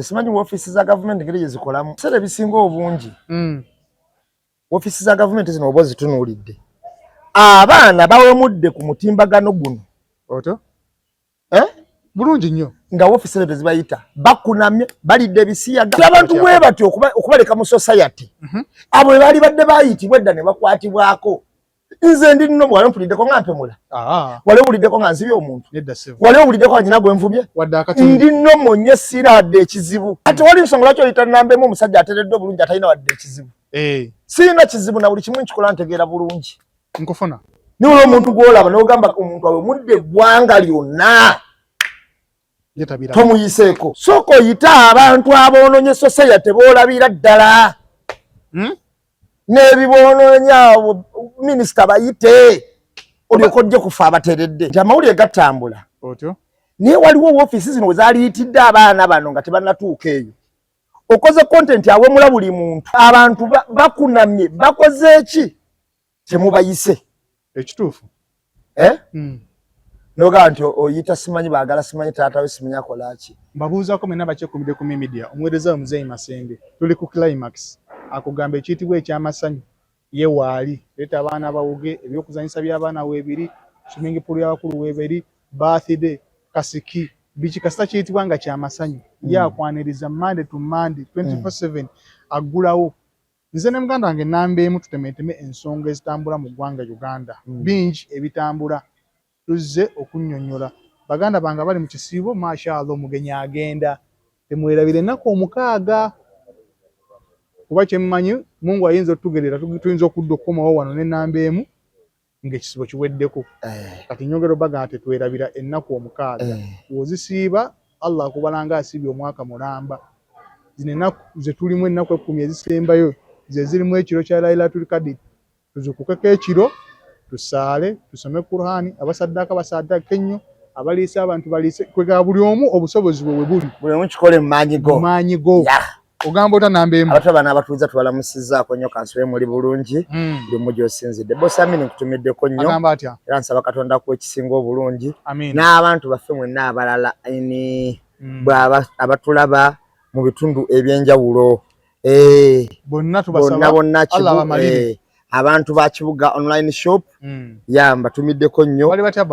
Simanyi office za government ngeri yezikolamu. Sere bisinga obungi. Office za government zino obozi tunuulidde. Abaana bawemudde ku mutimbagano guno. Oto? Bulungi nnyo. Nga office zetu zibayita bakunamye balidde bisiyaga. Abantu bwe batyo okubaleka mu society. Abo bali badde bayitibwa edda ne bakwatibwako. Nze ndi nno wale mpulideko nga mpemula. Wale mpulideko nga nzibye omuntu. Wale mpulideko nga nyina gwe nvubye. Ndi nno monye sira wadde ekizibu. Ate wali nsonga lwaki oyita nambemu omusajja ateredde obulungi atalina wadde ekizibu. Sirina kizibu na buli kimu nkikola ntegeera bulungi. Nkufuna. Niwe omuntu gw'olaba n'ogamba omuntu awe mudde eggwanga lyonna. Tomuyiseeko. Sooka oyita abantu aboononye society boolabira ddala. N'ebiboononya minisita bayite olyoka ojje kufa abateredde nti amawulire gatambula. Naye waliwo ofiisi zino we zaaliyitidde abaana bano nga tebannatuuka eyo. Okoze content awemula buli muntu. Abantu bakunamye bakoze ki? Temubayise. Ekituufu. Noga nti oyita simanyi baagala simanyi taata we simanyi akola ki. Mbabuuzaako mwenna bakyekumidde ku media omuweereza we Muzeeyi Masenge tuli ku climax. Akugamba ekiyitibwa ekyamasanyu ye waali leeta abaana bawuge ebyokuzanyisa by'abaana weebiri swimming pool y'abakulu weebiri birthday kasiki biki kasita kiyitibwa nga kyamasanyu ye akwaniriza Monday to Monday 24/7 aggulawo. Nze ne muganda wange nambeemu tutemeteme ensonga ezitambula mu ggwanga Uganda bingi ebitambula tuzze okunnyonnyola baganda bange bali mu kisiibo mashallah omugenyi agenda temwerabire ennaku omukaaga. Kuba kyemmanyi Mungu ayinza otugerera tuyinza okudda okukomawo wano ne nambeemu ng'ekisibo kiweddeko. Kati nyongero baga ate twerabira ennaku omukaaga. Wozisiiba Allah akubalanga asiibye omwaka mulamba. Zino ennaku ze tulimu ennaku 10 ezisembayo ze zirimu ekiro kya Lailatul Qadr. Tuzukukeko ekiro tusaale tusome Qur'ani abasaddaka basaddaka ennyo abaliisa abantu baliise kwega buli omu obusobozi bwe buli. Buli omu kikole mmanyi go. Ogamba otanambeemu. Abatabana abatuuza tubalamusizzaako nnyo kansule muli bulungi. Buli mujja osinzidde. Bosi Amini nkutumiddeko nnyo. Agamba atya? Era nsaba Katonda ku ekisinga obulungi. Amiina. N'abantu baffe mwenna abalala abatulaba mu bitundu ebyenjawulo. Bonna tubasaba Allah bamalire. Abantu ba Kibuga online shop. Yamba tumiddeko nnyo. Bali batya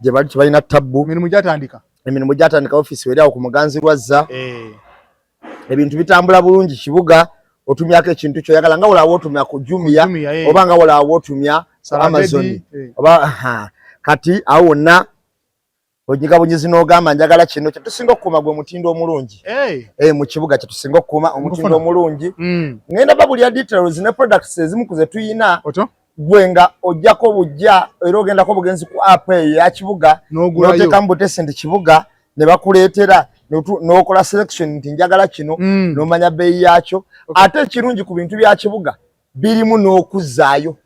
gye bali kibalina tabbu. Emirimu gyatandika office weri awo ku Muganzirwazza. Ebintu bitambula bulungi Kibuga otumyako ekintu kyoyagala nga wolawo otumya ku Jumia oba nga wolawo otumya Amazon oba kati awo wonna ojiga bunyizi n'ogamba njagala kino kyetusinga okukuuma gwe mutindo omulungi mu Kibuga kyetusinga okukuuma omutindo omulungi. Ngenda babulya details ne products ezimu kuze tuyina gwe nga ojjako bujja era ogendako bugenzi ku app ya Kibuga n'oteekamu butesenti Kibuga ne bakuleetera n'okola selection nti njagala kino n'omanya bbeeyi yakyo. Ate ekirungi ku bintu bya Kibuga birimu n'okuzaayo.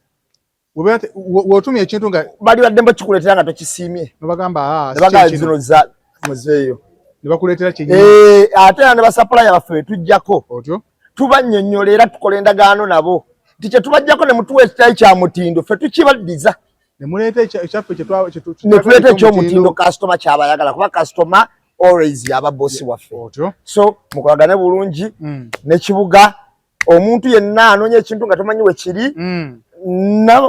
Wotumya ekintu nga bali badde mbakikuleetera nga tokisiimye nebagamba zino za muzeeyo nebakuleetera kyennyini. Ate ne basapulaya baffe betujjako tubannyonnyola era tukola endagaano nabo nti kye tubajjako ne mutuwa ekitayi kya mutindo ffe tukibaddiza nemuleeta ekyaffe ne tuleeta ekyomutindo kasitoma kyabayagala kuba kasitoma always yaba bosi waffe. So mukolagane bulungi ne Kibuga omuntu yenna anoonya ekintu nga tomanyi we kiri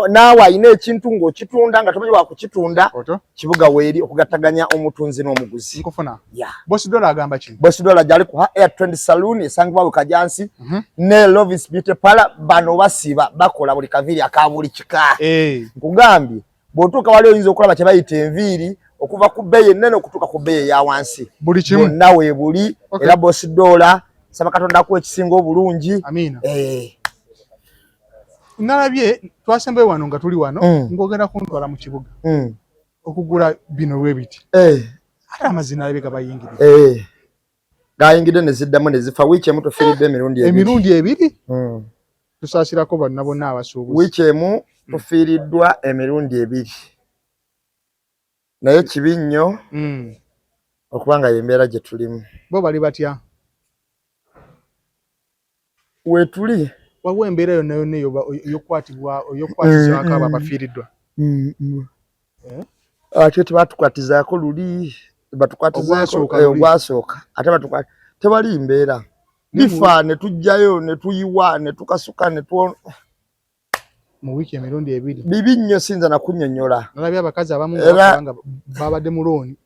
naawe ayina ekintu ng'okitunda nga tomanyi wakukitunda Kibuga weeri okugattaganya omutunzi n'omuguzi. Nkufuna. Boss Dollar agamba ki? Boss Dollar gyali ku Air Trend Saloon esangibwa Kajansi ne Lovis Beauty Parlor bano basiba bakola buli kaviiri aka buli kika. Nkugambye bw'otuuka wali oyinza okulaba kye bayita enviiri okuva ku bbeeyi ennene okutuuka ku bbeeyi eya wansi. Buli kimu nawe buli era Boss Dollar saba Katonda ku ekisinga obulungi. Amiina. Nalabye twasembayo wano nga tuli wano ng'ogenda kuntwala mu Kibuga okugula bino bwe biti. Ate amazina alabika bayingidde. Gayingidde ne ziddamu ne zifa wiiki emu tufiiridde emirundi ebiri. Tusaasirako bonna bonna abasuubuzi. Wiiki emu tufiiriddwa emirundi ebiri. Naye kibi nnyo okubanga y'embeera gye tulimu. Bo bali batya? Weetuli waliwo embeera yonna yonna ey'okukwatizibwako abo abafiiriddwa. Ate tebatukwatizaako luli batukwatizaako ogwasooka ate tewali mbeera bifa ne tujjayo ne tuyiwa ne tukasuka ne tu mu wiki emirundi ebiri bibi nnyo sinza na kunnyonnyola nalabye abakazi abamu nga babadde mu looni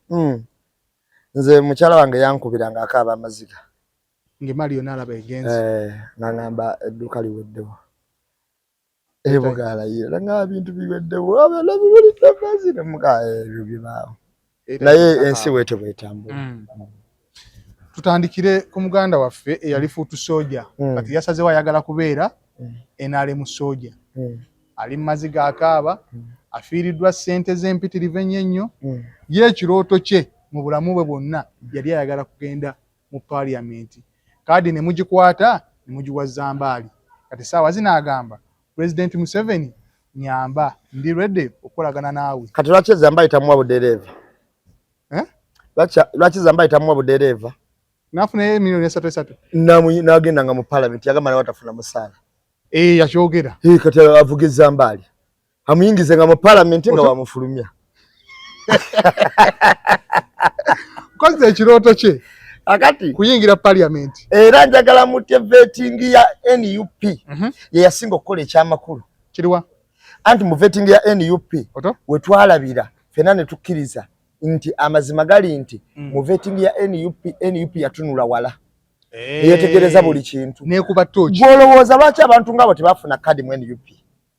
nze mukyala wange yankubiranga akaaba amaziga ng'emali yonna alaba egenze ng'agamba edduuka liweddewo ebugalayira nga ebintu biweddewo abaana bibulidde amazzi ne mugaa ebyo bibaawo naye ensi weete bwetambula. Tutandikire ku muganda waffe eyali fuutu soja kati yasazewo ayagala kubeera NRM soja ali maziga akaaba afiiriddwa ssente z'empitirivu ennyo ye ekirooto kye mu bulamu bwe bwonna yali ayagala kugenda mu parliament kaadi ne mugikwata ne mugiwa Zambaali kati saawa zinaagamba President Museveni nyamba ndi ready okukolagana naawe. Kati lwaki Zambaali tamuwa budereva? Lwaki Zambaali tamuwa budereva? Nafuna ye milioni 3 n'agenda nga mu parliament yagamba nawe atafuna musaala. Yakyogera. Kati avuga Zambaali amuyingize nga mu parliament nga wamufulumya. Koze ekirooto kye akati kuyingira parliament era njagala mutye vetting ya NUP ye yasinga okukola ekyamakulu kiriwa anti mu vetting ya NUP we twalabira fena ne tukkiriza nti amazima gali nti mu vetting ya NUP yatunula wala yetegereza buli kintu nekuba tochi golowooza lwaki abantu ngabo tebafuna kadi mu NUP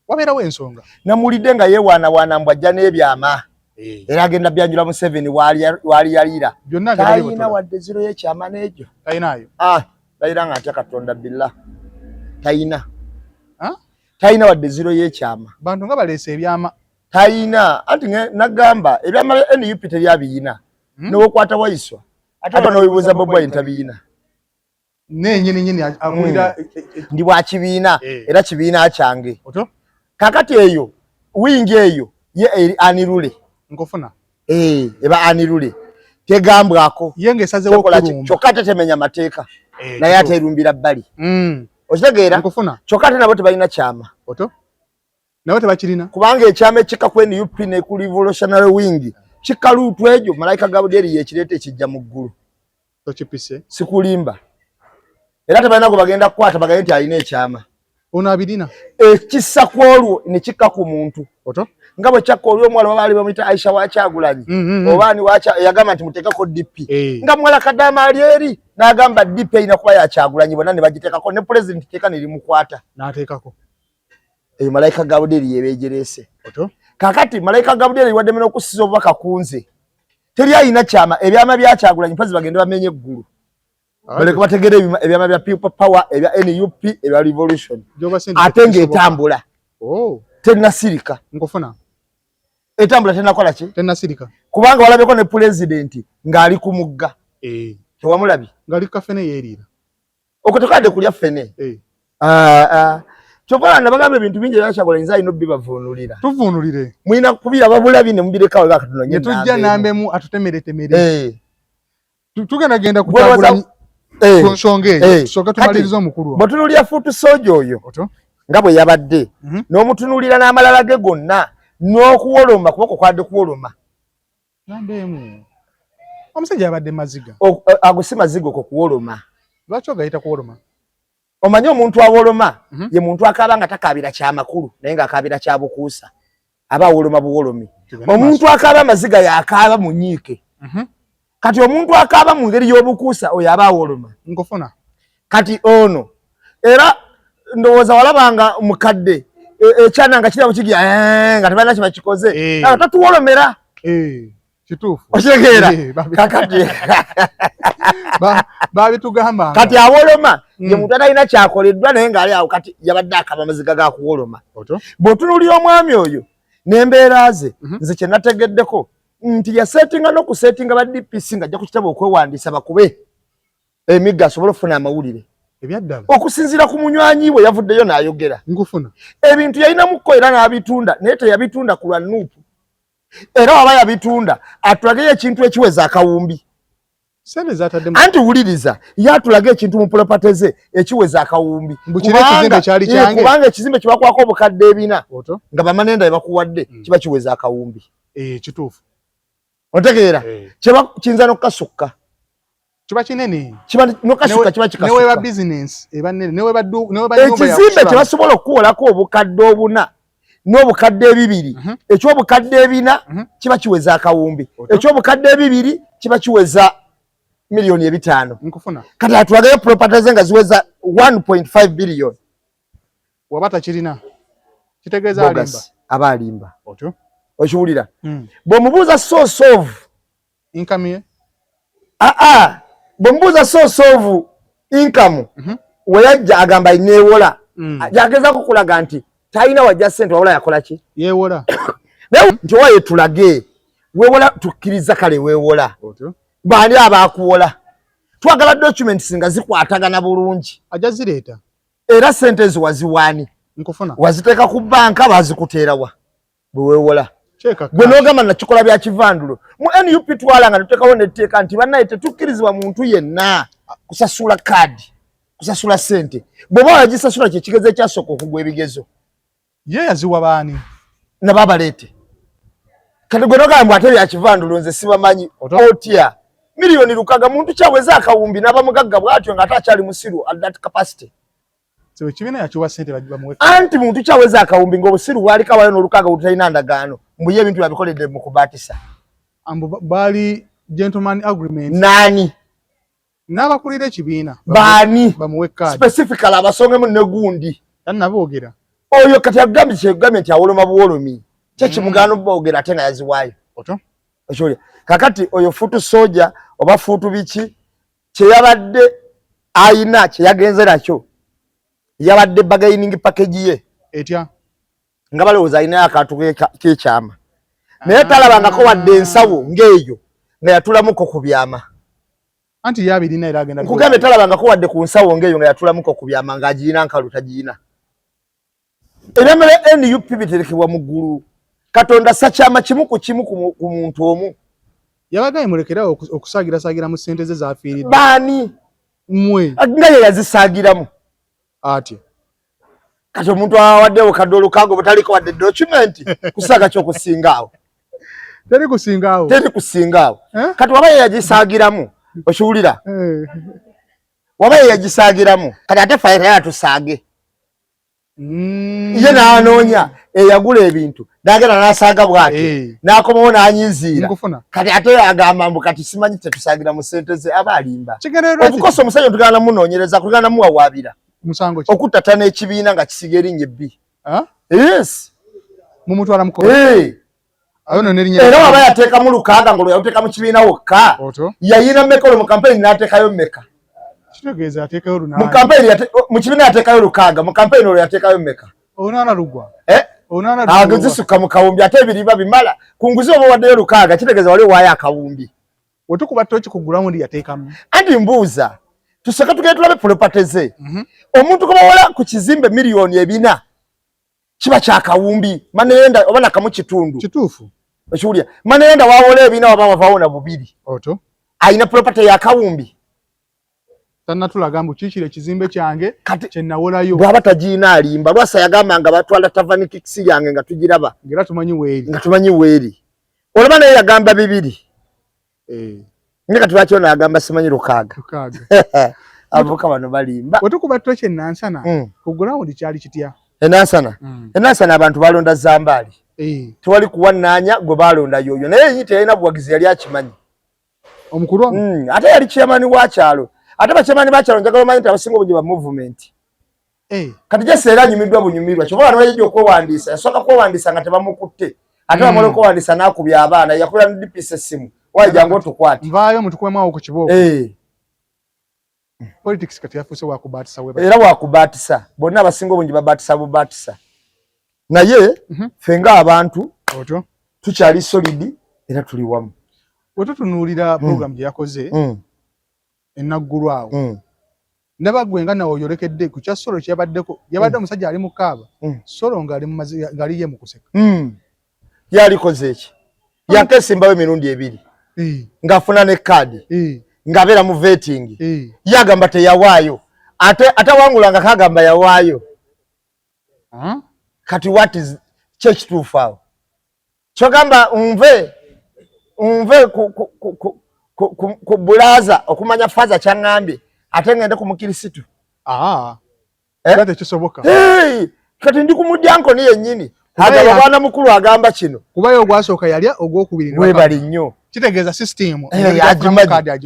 wabeerawo ensonga namulidde nga yewaana mbwajja n'ebyama era agenda byanjula mu 7 wali yalira tayina wadde zero y'ekyama n'egyo tayinayo tayina nga atya Katonda billah tayina wadde zero y'ekyama bantu nga baleese ebyama tayina anti nagamba ebyama bya NUP teryabiyina n'okwata waiswa ate n'obibuuza Bobi Wine tabiyina nyini akulira ndi bwa kibiina era kibiina kyange kakati eyo wingi eyo ye anirule nkofuna eba anirule tegambwako yenge esazewo okulumba kyokka tetemenya mateeka naye aterumbira bbali okitegeera kyokka ate nabo tebalina kyama nabo tebakirina kubanga ekyama ekikka ku NUP ne ku revolutionary wing kikka luutu egyo malayika Gabudyeri yekireeta ekijja mu ggulu tokipise sikulimba era tebalina gwe bagenda kukwata bagende nti alina ekyama ono abirina ekissa ku olwo ne kikka ku muntu nga bwe kyakka oli omuwala babaali bamuyita Aisha Wakyagulanyi obaani yagamba nti muteekako DP nga muwala Kadaama ali eri n'agamba DP erina kuba yakyagulanyi bonna ne bagiteekako ne pulezidenti teeka nerimukwata n'ateekako eyo malayika Gabudyeri yebeegerese kakati malayika Gabudyeri waddemu n'okussiza obubaka ku nze teri alina kyama ebyama bya Kyagulanyi mpazi bagende bamenye eggulu baleka bategere ebyama bya people power ebya NUP ebya revolution ate ng'etambula tennasirika nkofuna etambula tennakola ki tennasirika kubanga walabyeko ne pulezidenti ng'ali ku mugga tewamulabi ng'ali ku kafene yeeriira okutokadde kulya ffene kyokka nabagamba ebintu bingi ebya Kyagulanyi nze alina obbi bavuunulira tuvuunulire mulina kubiraba bulabi ne mubirekawo bakatunonye netujja nambemu atutemeretemere tugendagenda ku Kyagulanyi ku nsonga eyo tusooke tumaliriza omukulu bwetunulira fuutu soja oyo nga bwe yabadde n'omutunulira n'amalala ge gonna n'okuwoloma kuboko kwadde kuwoloma nambemu omusajja yabadde maziga ago si maziga okwo kuwoloma lwaki ogayita kuwoloma omanyi omuntu awoloma ye muntu akaaba nga takaabira kyamakulu naye ng'akaabira kya bukuusa aba awoloma buwolomi omuntu akaaba amaziga y'akaaba munyiike kati omuntu akaaba mu ngeri y'obukuusa oyo aba awoloma nkofuna kati ono era ndowooza walabanga mukadde ekyana nga kirabo kigira nga tebalina kye bakikoze tatuwolomera kituufu okitegeera kakati babitugamba kati awoloma ye muntu atalina kyakoleddwa naye ng'ali awo kati yabadde akaba amaziga ga kuwoloma bw'otunuulira omwami oyo n'embeera ze nze kye nategeddeko nti yasetinga n'okusetinga ba DPC ng'ajja ku kitabo okwewandiisa bakube emigga asobole okufuna amawulire ebyaddala okusinziira ku munywanyi bwe yavuddeyo n'ayogera ngufuna ebintu yalinamuko era n'abitunda naye teyabitunda ku lwa nuupu era waba yabitunda atulageyo ekintu ekiweza akawumbi anti wuliriza yatulaga ekintu mu pulopate ze ekiweza akawumbi kubanga ekizimbe kibakwako obukadde ebina nga bamanenda bebakuwadde kiba kiweza akawumbi kituufu otegeera kiyinza n'okukasukka kiba kinene kiba nokasuka kiba kikasuka newe ba business ebanene newe ba ekizimbe kyebasobola okukolako obukadde obuna n'obukadde ebibiri ekyobukadde ebina kiba kiweza akawumbi ekyobukadde ebibiri kiba kiweza milioni 5 nkufuna kati atwagayo properties nga ziweza 1.5 billion wabata kirina kitegeeza alimba abalimba otyo okiwulira bw'omubuuza source of income ye bw'omubuuza source of income weyajja agamba ineewola agezaako kulaga nti talina wajja ssente wabula yakola ki yeewola naye nti owaye tulage weewola tukkiriza kale weewola baani abaakuwola twagala documents nga zikwatagana bulungi ajja zireeta era ssente ezo waziwaani nkufuna waziteeka ku banka bazikuteerawa bwe weewola gwe n'ogamba nakikola bya kivandulo mu NUP twala nga tuteekawo netteeka nti bannaye tetukkirizibwa muntu yenna kusasula kaadi kusasula ssente bw'oba wagisasula kye kigezo ekyasooka okugwa ebigezo ye yaziwa baani nababaleete kati gwe n'ogamba ate bya kivandulo nze sibamanyi otya milioni 6 muntu kyaweza akawumbi n'abamugagga bw'atyo nga ate akyali musiru at that capacity so kibina yakiwa ssente bamuwe anti muntu kyaweza akawumbi ng'obusiru bwalika wayo n'olukaga butalina ndagaano mbuye ebintu yabikoledde mu kubaatisa ambu bali gentleman agreement nani n'abakulira ekibiina baani bamuwe kaadi specifically abasongemu ne gundi tannaboogera oyo kati agambye kyegambye nti awoloma buwolomi kyekimugaano boogera ate nga yaziwaayo otyo okyolya kakati oyo fuutu soja oba fuutu biki kyeyabadde ayina kyeyagenze nakyo yabadde bagaining package ye etya nga balowooza alinayo akantu kekyama naye talabangako wadde ensawo ng'eyo nga yatulamuko ku byama anti yabirina era agenda nkugambye talabangako wadde ku nsawo ng'eyo nga yatulamuko ku byama ng'agirina nkalu tagiina ebyamala NUP biterekebwa mu ggulu katonda sakyama kimu ku kimu ku muntu omu yabagaye mulekerawo okusaagira mu ssente ze zaafiiridde baani mmwe nga ye yazisaagiramu ati kati omuntu awaddewo kadde olukago butaliko wadde document kusaaga ky'okusingaawo teri kusingaawo kati waba ye yagisaagiramu okiwulira waba ye yagisaagiramu kati ate fayira yatusaage ye n'anoonya eyagula ebintu n'agenda n'asaaga bw'ati n'akomawo n'anyiziira kati ate agamba mbu kati simanyi tetusaagira mu ssente ze aba alimba obukosa omusajja tugenda namunoonyereza tugenda namuwawaabira okuttata n'ekibiina nga kisiga erinnya ebbi yes mumutwala era waba yateekamu 6 ng'olwo yaluteeka mu kibiina wokka yayina mmeka olwo mu kampeyini n'ateekayo mmeka kitegeeza ateekayo mu kampeyini mu kibiina yateekayo 6 mu kampeyini olwo yateekayo mmeka onaana lugwa agezisuka mu kawumbi ate ebiriba bimala ku nguzi oba waddeyo 6 kitegeeza wali owaayo akawumbi wetukuba toki kugulamu ndi yateekamu anti mbuuza tusooka tugende tulabe property ze omuntu kubawola ku kizimbe miliyoni 4 kiba kyakawumbi manenda oba nakamu kitundu kituufu okiwulya manenda wawola ebina waba wavaawo na bubiri oto ayina property yakawumbi tannatulaga mbu kiikira ekizimbe kyange kye nawolayo bw'aba tagiina alimba lwasa yagamba nga batwala tavani kikisi yange nga tugiraba nga tumanyi weeri olaba naye yagamba 2 nga kati lwaki ono agamba simanyi 6 abavuka bano balimba wetukuba toki enansana ku ground kyali kitya enansana abantu balonda zambaali tewali kuwannaanya gwe balonda yoyo naye yite yalina buwagizi yali akimanyi omukulu ate yali chairman wa kyalo ate bachairman ba kyalo njagala omanyi nti abasinga obungi ba movement kati gyese era anyumiddwa bunyumirwa kyova bano bayejja okwewandiisa yasooka kwewandiisa nga tebamukutte ate bamala okwewandiisa n'akubya abaana yakubira ne DPS essimu wajja ng'otukwate nvaayo mutukwemawo ku kibooko politics kati yafuuse wakubaatisa era wakubaatisa bonna abasinga obungi babaatisa bubaatisa naye ffe ng'abantu tukyali solidi era tuli wamu wetutunuulira program gye yakoze ennaggulu awo ndaba gwe nga nawe oyolekedde ku kya solo kyeyabaddeko yabadde omusajja ali mu kaaba solo ng'ali ye mu kuseka yalikoze eki yakesimbawo emirundi 2 ng'afuna ne kaadi ng'abeera mu vetting yagamba teyawaayo ate wangulanga kagamba yawaayo kati what is kyekituufu awo kyogamba nve ku bulaza okumanya faza kyangambe ate ngende ku mukirisitu kati kisoboka kati ndi ku mudyanko ni yennyini agaba bwana mukulu agamba kino kubayo ogwasooka yalya ogwokubiri we bali nnyo kitegeeza system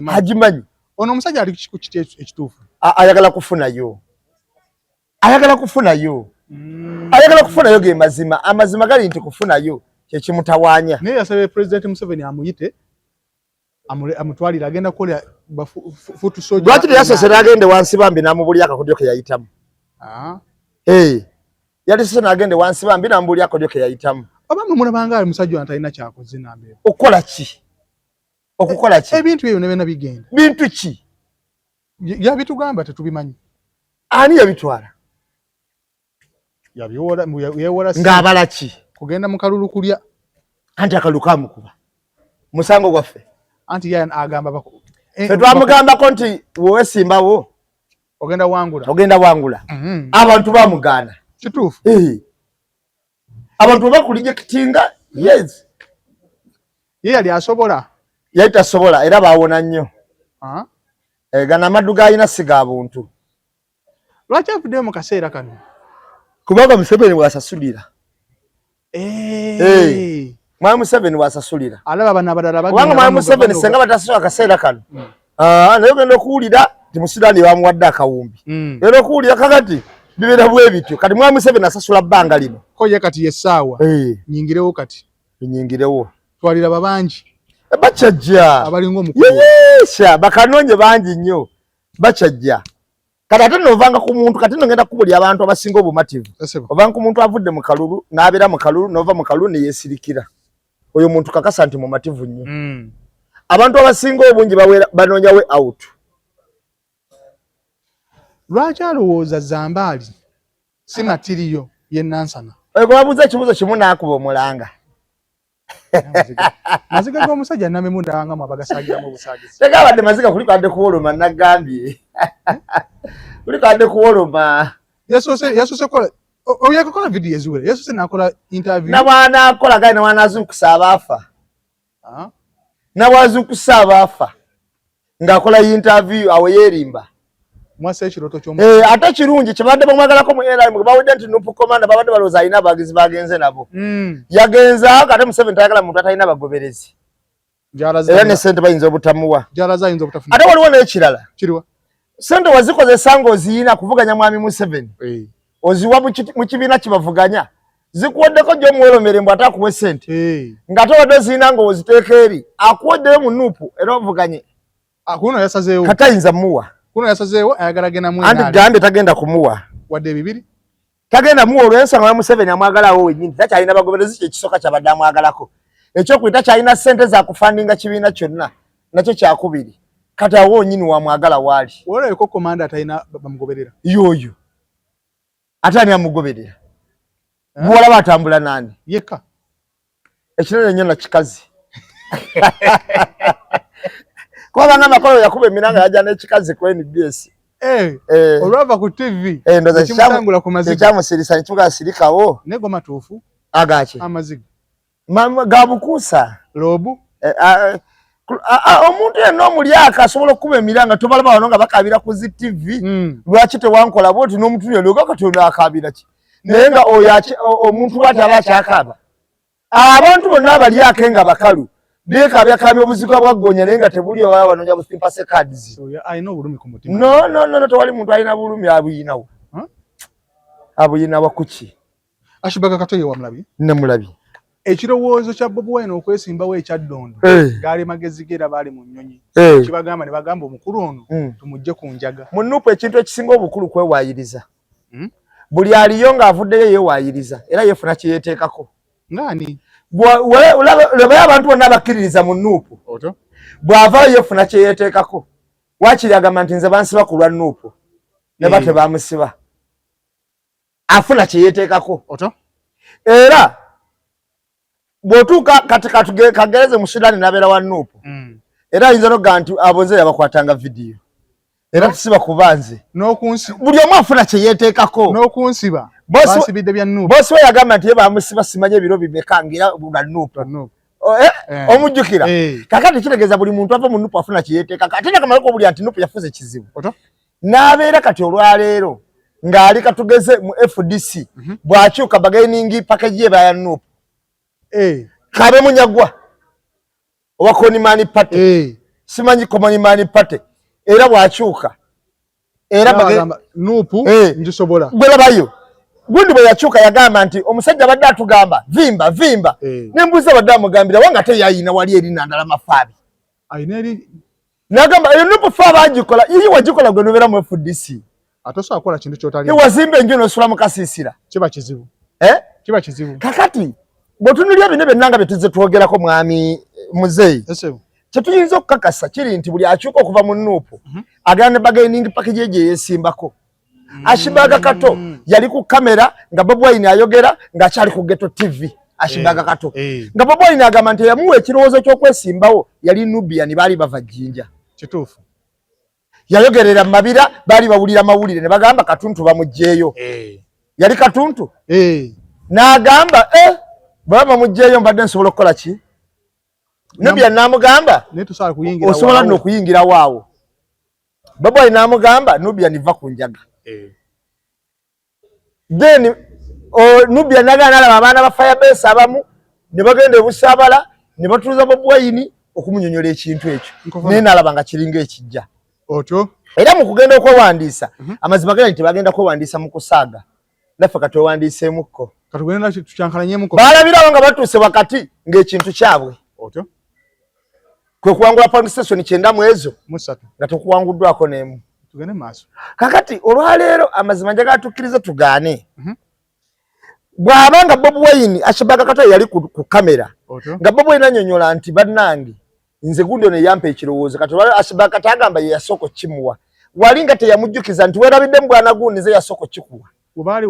agimanyi ono omusajja ali ku kiti ekituufu ayagala kufunayo ge mazima amazima gali nti kufunayo kyekimutawaanya naye yasabye President Museveni amuyite amutwalira agenda kukola futu soja lwaki teyasosera agende wansi bambi namubuli akakodyo ke yayitamu yali sose nagende wansi bambi namubuli akakodyo ke yayitamu abamwe mulabanga ali musajja antalina kyakoze nambe okukola ki ebintu ebyo nebena bigenda bintu ki yabitugamba tetubimanyi ani yabitwala yewola ng'abala ki kugenda mu kalulu kulya anti akalulu kamukuba musango gwaffe anti ye agamba twamugambako nti wowesimbawo ogenda wangula abantu bamugaana kituufu abantu bakulijekitinga yes ye yali asobola yali tasobola era baawona nnyo gana amaddu gaalina siga buntu lwaki avuddeyo mu kaseera kano kubanga Museveni bwasasulira Mwami Museveni bwasasulira alaba bana badala kubanga Mwami Museveni senga batasula akaseera kano naye ogenda okuwulira nti mu Sudan bamuwadde akawumbi era okuwulira kakati bibeera bwe bityo kati Mwami Museveni asasula bbanga lino ko ye kati yessaawa nyingirewo kati nyingirewo twalira babangi bachajja abalinga omukulu yesha bakanoonye bangi nnyo bachajja kati ate novanga ku muntu kati ngenda kubuli abantu abasinga obumativu ovanga ku muntu avudde mu kalulu n'abeera mu kalulu nova mu kalulu ne yeesirikira oyo muntu kakasa nti mumativu nnyo abantu abasinga obungi banoonya we out lwaki alowooza Zambaali si matiriyo ye Nansana babuuza ekibuuzo kimu n'akuba omulanga maziga g'omusajja namemu ndawangamu abagasaagiramu obusaagisi tegabadde maziga kuliko kuwoloma nagambye kuliko kuwoloma yasoose kola oyakakola vidiyo eziwere yasoose nakola interview nabwanakola gali nabwanazukusa abaafa nabwazukusa abaafa ng'akola interview awo yeerimba mwasa ekiroto ate kirungi kyebadde bamwagalako mu airline bwe bawudde nti Nupu Komanda babadde balowooza alina abagizi bagenze nabo yagenzaako ate Museveni tayagala muntu atalina bagoberezi era ne ssente bayinza obutamuwa ate waliwo n'ekirala ssente wazikozesa ng'oziyina kuvuganya Mwami Museveni oziwa mu kibiina kibavuganya zikuweddeko gy'omuwelomere mbw ate akuwe ssente ng'ate wadde oziyina ng'oziteeka eri akuweddeyo mu Nupu era ovuganye kuno yasazeewo katayinza muwa kuno yasazeewo ayagala genda mu anti gambe tagenda kumuwa wadde bibiri tagenda muwa olw'ensonga ya Museveni amwagalawo wennyini takyalina bagoberezi kyekisooka kyabadde amwagalako ekyokubiri takyalina ssente za kufandinga kibiina kyonna nakyo kyakubiri kati awo wonyini wamwagala waali olabeko komanda atalina bamugoberera yoyo ate ani amugoberera bwolaba atambula nani yekka ekirala nnyo nakikazi kubanga amakolo yakuba emiranga yajja n'ekikazi ku NBS olwava ku TV ekimutangula ku maziga ekyamusirisa nekimuga sirikawo nego matuufu agaki amaziga gabukuusa lobu omuntu yenna omulyaka asobola okukuba emiranga tobalaba wano nga bakabira ku zi TV lwaki tewankola bwoti n'omuntu yenna katonda akabira ki naye nga omuntu bwati aba akyakaaba abantu bonna abalyake nga bakalu beekabyakabya obuzibu bwaggonya naye nga tebuli owa wanonya busimpase cards alina obulumi ku mutima no tewali muntu alina bulumi abuyinawo abuyinawa kuki Ashibaga Katoye wamulabi namulabi ekirowoozo kya Bobi Wine okwesimbawo ekyaddondo gaali magezi gera baali mu nnyonyi kibagamba ne bagamba omukulu ono tumujje ku njaga mu Nupu ekintu ekisinga obukulu kwewaayiriza buli aliyo ng'avuddeyo yeewaayiriza era yeefuna kye yeeteekako ngani olaba abantu bonna abakkiririza mu Nupu bw'avaayo yeefuna kye yeeteekako waakiri agamba nti nze bansiba ku lwa Nupu ne bate bamusiba afuna kye yeeteekako era bw'otuuka kati kagereze mu Sudan n'abeera wa Nupu era ayinza noga nti abonze yabakwatanga vidiyo era tusiba kuba nze buli omu afuna kye yeeteekako n'okunsiba bansibidde bya Nupu boosi we yagamba nti ye bamusiba simanye ebiro bimeka ngira bula Nupu omujjukira kakati kitegeeza buli muntu ava mu Nuupu afuna kiyeteeka ate nakamalako buli anti Nuupu yafuze kizibu n'abeera kati olwaleero ng'ali katugeze mu FDC bw'akyuka bargaining package ye baya Nuupu kabe munyagwa owa Konimani Party simanyi Konimani Party era bw'akyuka era Nuupu njisobola gwelabayo gundi bwe yakyuka yagamba nti omusajja badde atugamba vimba nembuuza badde amugambira wanga teyayina wali eri nandala mafaabi ayina eri nagamba eyo Nuupu fa bagikola iyi wagikola gwe nobeera mu FDC atosa akola kintu kyotali wazimba enju nosula mu kasiisira kiba kizibu kiba kizibu kakati bw'otunuulira bino byonna bye tuzze twogerako mwami Muzeeyi kyetuyinza okukakasa kiri nti buli akyuka okuva mu Nuupu agenda ne bargaining package gye yeesimbako Ashibaga Kato yali ku kamera nga Bobi Wine ayogera ng'akyali ku Ghetto TV Ashibaga Kato nga Bobi Wine agamba nti yamuwa ekirowoozo ky'okwesimbawo yali Nubian baali bava Jjinja kituufu yayogerera mabira baali bawulira mawulire ne bagamba Katuntu bamuggyeeyo yali Katuntu n'agamba baba bamuggyeeyo mbadde nsobola okukola ki Nubian n'amugamba osobola nno okuyingira waawo Bobi Wine n'amugamba Nubian va ku njaga then Nubian nagaana alaba abaana ba Firebase abamu ne bagenda e Busaabala ne batuuza Bobi Wine okumunyonyola ekintu ekyo naye n'alaba nga kiringa ekijja otyo era mu kugenda okwewandiisa amazima gala nti bagenda kwewandiisa mu kusaaga naffe katwewandiiseemukko katugenda tukyankalanyemukko baalabirawo nga batuuse wakati ng'ekintu kyabwe otyo kwe kuwangula polling station 9 mu ezo musatu nga tekuwanguddwako n'emu tugende maaso kakati olwaleero amazima njagala tukkirize tugaane bw'abanga Bobi Wine Ashibaga Kato yali ku kamera nga Bobi Wine anyonyola nti bannange nze gundi ono yampa ekirowoozo kati olwaleero Ashibaga Kato agamba ye yasooka kimuwa wali nga teyamujjukiza nti weerabidde mu bwana gundi nze yasooka kikuwa ubaali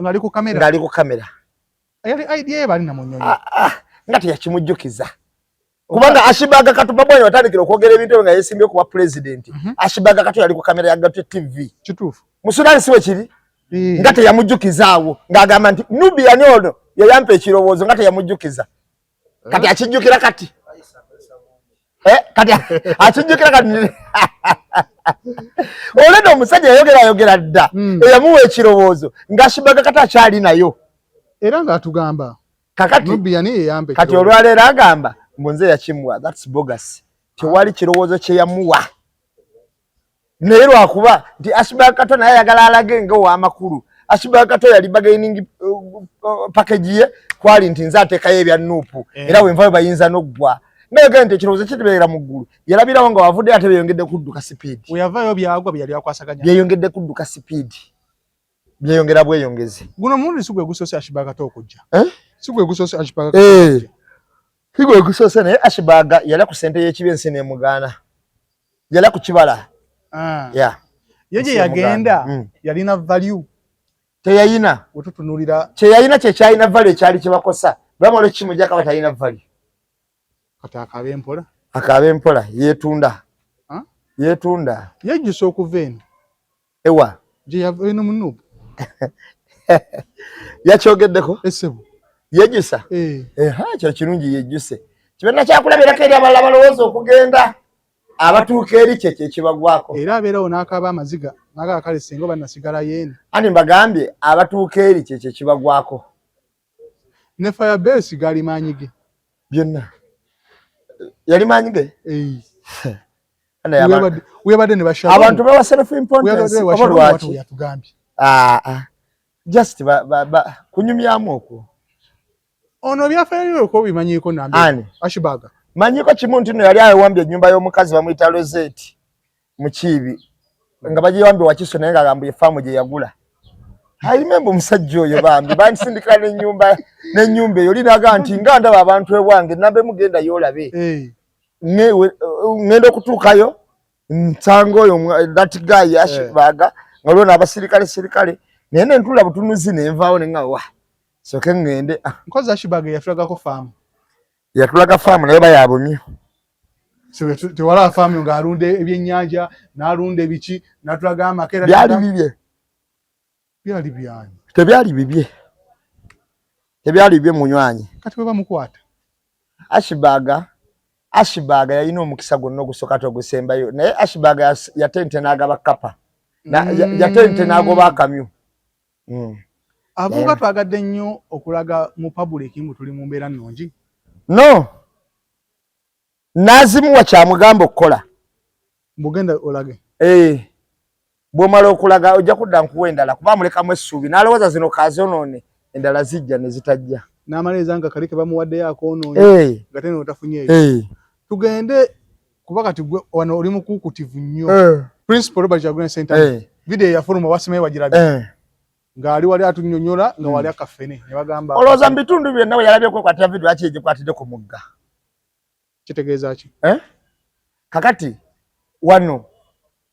ng'ali ku kamera ng'ali ku kamera yali idea ye baali namunyonyo nga teyakimujjukiza kubanga Ashibaga Kato Bobi Wine watandikira okwogera ebintu nga yeesimbye okuba president Ashibaga Kato yali ku kamera ya Ghetto TV kituufu mu Sudan siwe kiri nga teyamujjukizaawo ng'agamba nti Nubian ono yayampa ekirowoozo nga teyamujjukiza kati akijjukira kati kati akijjukira kati oleda omusajja yayogera dda eyamuwa ekirowoozo ng'Ashibaga Kato akyali nayo era ng'atugamba kakati Nubian yeyampa kati olwaleero agamba mbunze yakimuwa that's bogus tewali kirowoozo kye yamuwa naye lwakuba nti Ashibaga Kato naye ayagala alage ng'ow'amakulu Ashibaga Kato yali bargaining package ye kwali nti nze ateekayo ebya Nuupu era wenvayo bayinza n'oggwa nayogera nti ekirowoozo kitebeera mu ggulu yalabirawo nga wavudde ate beeyongedde kudduka sipiidi weyavaayo byagwa bye yali akwasaganya byeyongedde kudduka sipiidi byeyongera bweyongezi guno mulundi si gwe gusoose Ashibaga Kato okujja si gwe gusoose Ashibaga Kato Higwe gusoose naye Ashibaga yali ku ssente y'ekibi ensi n'emugaana yali ku kibala ye gye yagenda yalina value teyayina wetutunuulira kyeyayina kye kyalina value ekyali kibakosa bamala kimujja kaba talina value kati akaaba empola akaaba empola yeetunda yejjusa okuva eno ewa gye yava eno mu Nuupu yakyogeddeko esebo yejjusa kyo kirungi yejjuse kibenna kyakulabirako eri abalala balowooza okugenda abatuuka eri kye kibagwako era abeerawo n'akaaba amaziga nagaa kale singa bannasigala yeena ani mbagambye abatuuka eri kye kibagwako ne Firebase gali maanyi ge byonna yali maanyi ge webadde ne bashawo abantu bawa self importance oba lwaki yatugambye just kunyumyamu okwo ono byafaayo ko bimanyiiko nambe Ashibaga manyiko kimu nti no yali ayewambye ennyumba y'omukazi bamuyita Rosette mu Kiibi nga bagiwambye Wakiso naye ng'agamba efaamu gye yagula alimembe omusajja oyo bambi bansindikira n'ennyumba eyo linaga nti nga ndaba abantu ewange nambe mugenda yoolabe ngenda okutuukayo nsanga oyo that guy Ashibaga nga lwo n'abasirikale naye ne ntula butunuzi nenvaawo ne nga soke ngende nkozi Ashibaga yatulagako faamu yatulaga faamu naye bayabumye tewala faamu ng'alunda ebyennyanja n'alunda ebiki n'atulaga amakera byali bibye byali byanyi tebyali bibye munywanyi kati bwe bamukwata Ashbaga yalina omukisa gonna ogusoka togusembayo naye Ashbaga yatente n'agaba kapa yatente n'agoba akamyu. Avuga twagadde nnyo okulaga mu public mu tuli mu mbeera nnungi. No nazimuwa kyamugamba okukola mbugenda olage bw'omala okulaga ojja kudda nkuwa endala kuba mulekamu essuubi n'alowooza zino kaazonoone endala zijja ne zitajja n'amaleeza nga kali ke bamuwaddeyo akoonoonye nga tena otafunyeeyo tugende kuba kati gwe wano oli mukuukutivu nnyo Principal Robert Kyagulanyi Ssentamu video yafuluma wasimaye wagirabye ng'ali wali atunnyonnyola nga wali akafene ne bagamba olowooza mu bitundu byonna bwe yalabye kwekwatira video aki egikwatidde ku mugga kitegeeza ki kakati wano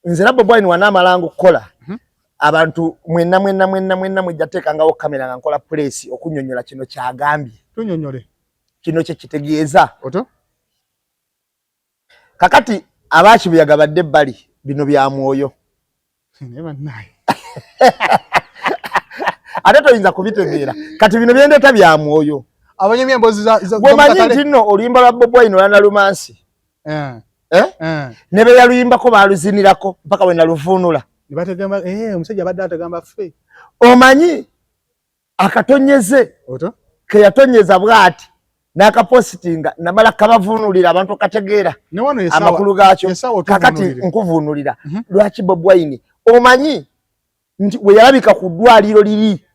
nze Bobi Wine wanaamalango kukola abantu mwenna mujja teekangawo kamera nga nkola press okunnyonnyola kino kyagambye tunnyonnyole kino kye kitegeeza oto kakati abaakibuyaga badde ebbali bino bya mwoyo ate toyinza kubitegeera kati bino byendeeta bya mwoyo abanyemi embozi gwemanyi nti nno oluyimba lwa Bobi Wine olwa Nalumansi ne be yaluyimbako baaluzinirako mpaka we naluvuunula ne bategamba omusajja abadde atagamba ffe omanyi akatonyeze ke yatonyeza bw'ati n'akapositinga namala kabavuunulira abantu okategeera amakulu gaakyo kakati nkuvuunulira lwaki Bobi Wine omanyi nti we yalabika ku ddwaliro liri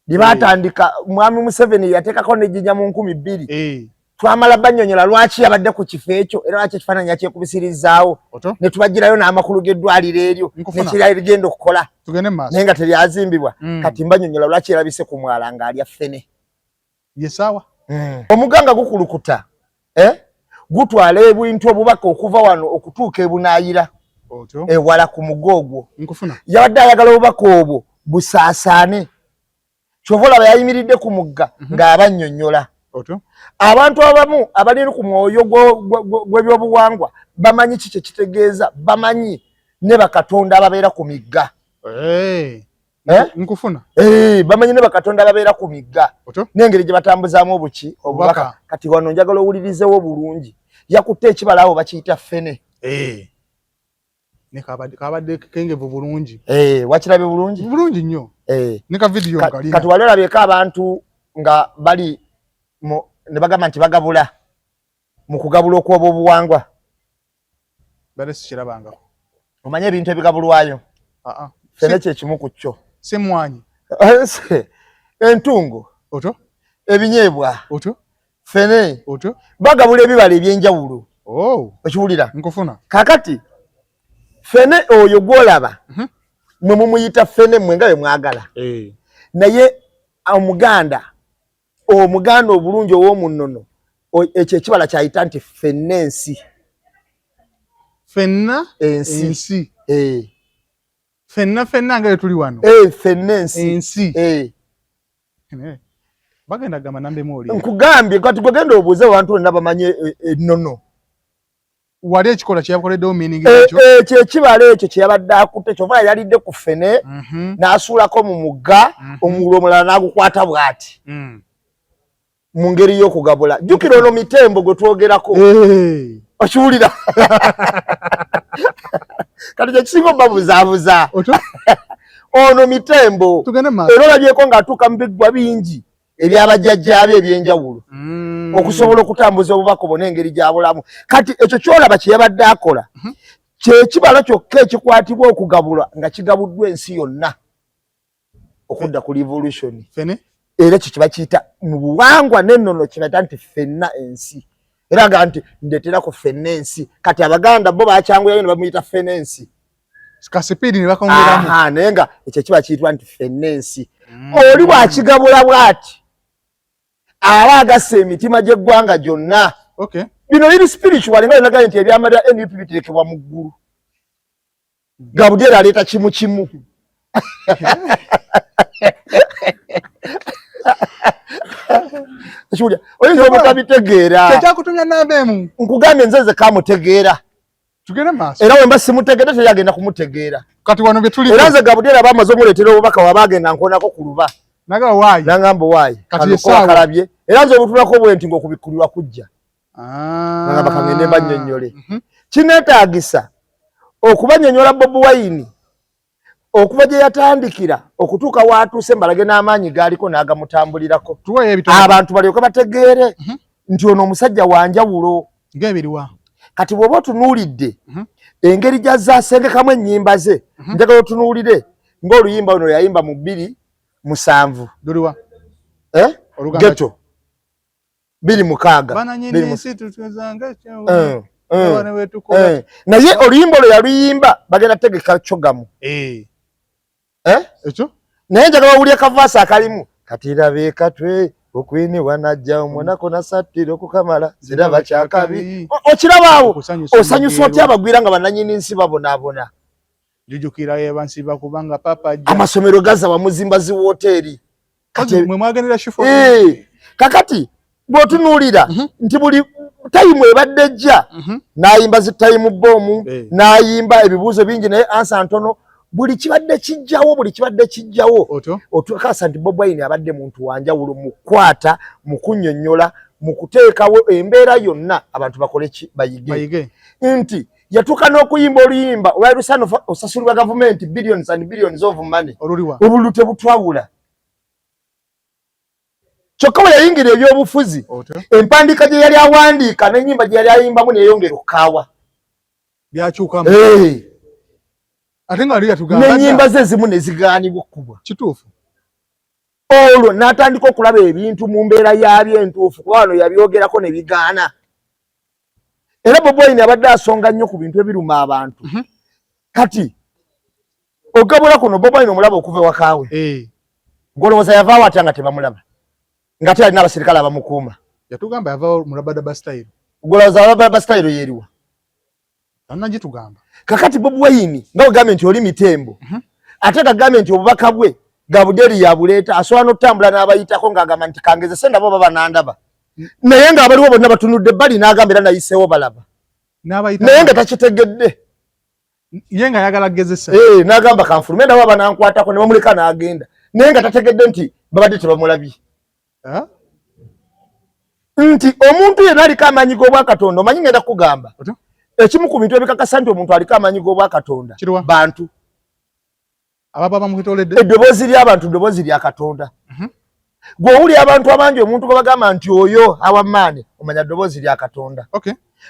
lye baatandika mwami Museveni yateekako n'ejjinja mu 2000 twamala bannyonnyola lwaki yabadde ku kifo ekyo era lwaki ekifaananyi yakyekubisirizaawo ne tubagirayo n'amakulu g'eddwaliro eryo nekirala ligenda okukola naye nga teryazimbibwa kati mbannyonnyola lwaki yerabise ku mwala ng'alya ffene yesaawa omuganga gukulukuta gutwala ebintu obubaka okuva wano okutuuka ebunaayira ewala ku mugoogwo yabadde ayagala obubaka obwo busaasaane kyova olaba yayimiridde ku mugga ng'abannyonnyola abantu abamu abali ku mwoyo gw'ebyobuwangwa bamanyi ki kye kitegeeza bamanyi ne bakatonda ababeera ku migga nkufuna bamanyi ne bakatonda ababeera ku migga n'engeri gye batambuzaamu obuki obubaka kati wano njagala owulirizewo bulungi yakutte ekibala awo bakiyita ffene ne kabadde kengevu bulungi wakirabye bulungi nnyo ne ka video nkalina kati wali olabyeko abantu nga bali ne bagamba nti bagabula mu kugabula okw'oba obuwangwa bale sikirabangako omanye ebintu ebigabulwayo ffene kyekimu ku kyo semwanyi entungo ebinyeebwa ffene bagabula ebibala ebyenjawulo okiwulira nkufuna kakati ffene oyo gwolaba mwe mumuyita ffene mwe nga bwe mwagala naye omuganda obulungi ow'omunnono ekyo ekibala kyayita nti ffennensi ensi ffenna nga tuli wano ffennensi bagenda gamba nambemu oli nkugambye kati gwegenda obuuze abantu bonna bamanye ennono wali ekikola kyeyakoleddewo meaning ekyo ekibala ekyo kyeyabadde akutte kyova yalidde ku ffene n'asuulako mu mugga omugulu omulala n'agukwata bw'ati mu ngeri y'okugabula jjukira ono mitembo gwe twogerako okiwulira kati kyekisinga obabuzaabuza ono mitembo era olabyeko ng'atuuka mu biggwa bingi ebyabajjajjaabe ebyenjawulo okusobola okutambuza obubaka obwo n'engeri gya bulamu kati ekyo kyolaba kye yabadde akola kyekibala kyokka ekikwatibwa okugabulwa nga kigabuddwa ensi yonna okudda ku revolution era ekyo kye bakiyita mu buwangwa n'ennono kye bayita nti ffenna ensi era nga nti ndeeterako ffenna ensi kati abaganda bo bakyanguyayo ne bamuyita ffenna ensi kasipiidi ne bakongeramu naye nga ekyo kiba kiyitibwa nti ffenna ensi oli bw'akigabula bw'ati aba agassa emitima gy'eggwanga gyonna bino biri spiritual nga linagaye nti ebyama bya NUP biterekebwa mu ggulu Gabudyeri aleeta kimu kimu oyinza obutabitegeera kyekyakutumya nambeemu nkugambye nze ze kamutegeera tugende maaso era wemba simutegeera teri agenda kumutegeera kati wano bye tuli era nze Gabudyeri aba amaze omuleetera obubaka waba agenda nkonako ku luba nagamba waayi nangamba waayi kati kalabye era nze obutulako bwe nti ng'okubikkulirwa kujja nga bakangende banyonyole kinetagisa okubanyonyola Bobi Wine okuva gye yatandikira okutuuka watuuse mbalage n'amaanyi gaaliko n'agamutambulirako abantu balyoke bategeere nti ono omusajja wanjawulo ng'ebiriwa kati bw'oba otunuulidde engeri gy'azaasengekamu ennyimba ze njagala otunuulire ng'oluyimba luno yayimba mu 2007 luliwa geto 2000 naye oluyimba olwo yaluyimba bagenda tegeka kyogamu ekyo naye njagala owulya kavaasa akalimu katirabe katwe okwini wanajja omonako nasattira okukamala ziraba kyakabi okirabaawo osanyusa otya abagwira nga bannanyini nsi babonaabona jujukira yebansiba kubanga papa amasomero gaza bamuzimba zi wooteri mwe mwagendera shifo kakati bw'otunuulira nti buli tayimu ebadde ejja n'ayimba zi tayimu boomu n'ayimba ebibuuzo bingi naye ansa ntono buli kibadde kijjawo otukasa nti Bobi Wine abadde muntu wanjawulo mu kukwata mu kunnyonnyola mu kuteekawo embeera yonna abantu bakole ki bayige nti yatuuka n'okuyimba oluyimba olwalusana osasulibwa gavumenti billions and billions of money obululu tebutwawula kyokka bwe yayingira ebyobufuzi empandiika gye yali awandiika n'ennyimba gye yali ayimbamu neyongera okukaawa byakyukamu ate nga aliya tugamba n'ennyimba ze ezimu ne zigaanibwa okkubwa kituufu olwo n'atandika okulaba ebintu mu mbeera yabyo entuufu kuba wano yabyogerako ne bigaana era Bobi Wine abadde asonga nnyo ku bintu ebiruma abantu kati ogabula kuno Bobi Wine omulaba okuva ewakaawe ng'olowooza yavaawo atya nga tebamulaba nga ate alina abasirikale abamukuuma yatugamba yavaawo mulabadaba style ng'olowooza mulabadaba style yeeriwa annagitugamba kakati Bobi Wine nga ogambye nti oli mitembo ate gagambye nti obubaka bwe gabuderi yabuleeta asobola n'okutambula n'abayitako ng'agamba nti kangezese ndabo baba nandaba naye ng'abaliwo bonna batunudde ebbali n'agamba era nayiseewo balaba naye nga takitegedde ye nga ayagala gezesa n'agamba kanfulume ndabo baba nankwatako ne bamuleka n'agenda naye nga tategedde nti babadde tebamulabye nti omuntu yenna aliko amaanyi g'obwakatonda omanyi ngenda kugamba ekimu ku bintu ebikakasa nti omuntu aliko amaanyi g'obwakatonda bantu ababa bamukitoledde eddoboozi ly'abantu ddoboozi lya katonda gw'owulya abantu abangi omuntu gwe bagamba nti oyo awamaane omanya ddoboozi lya katonda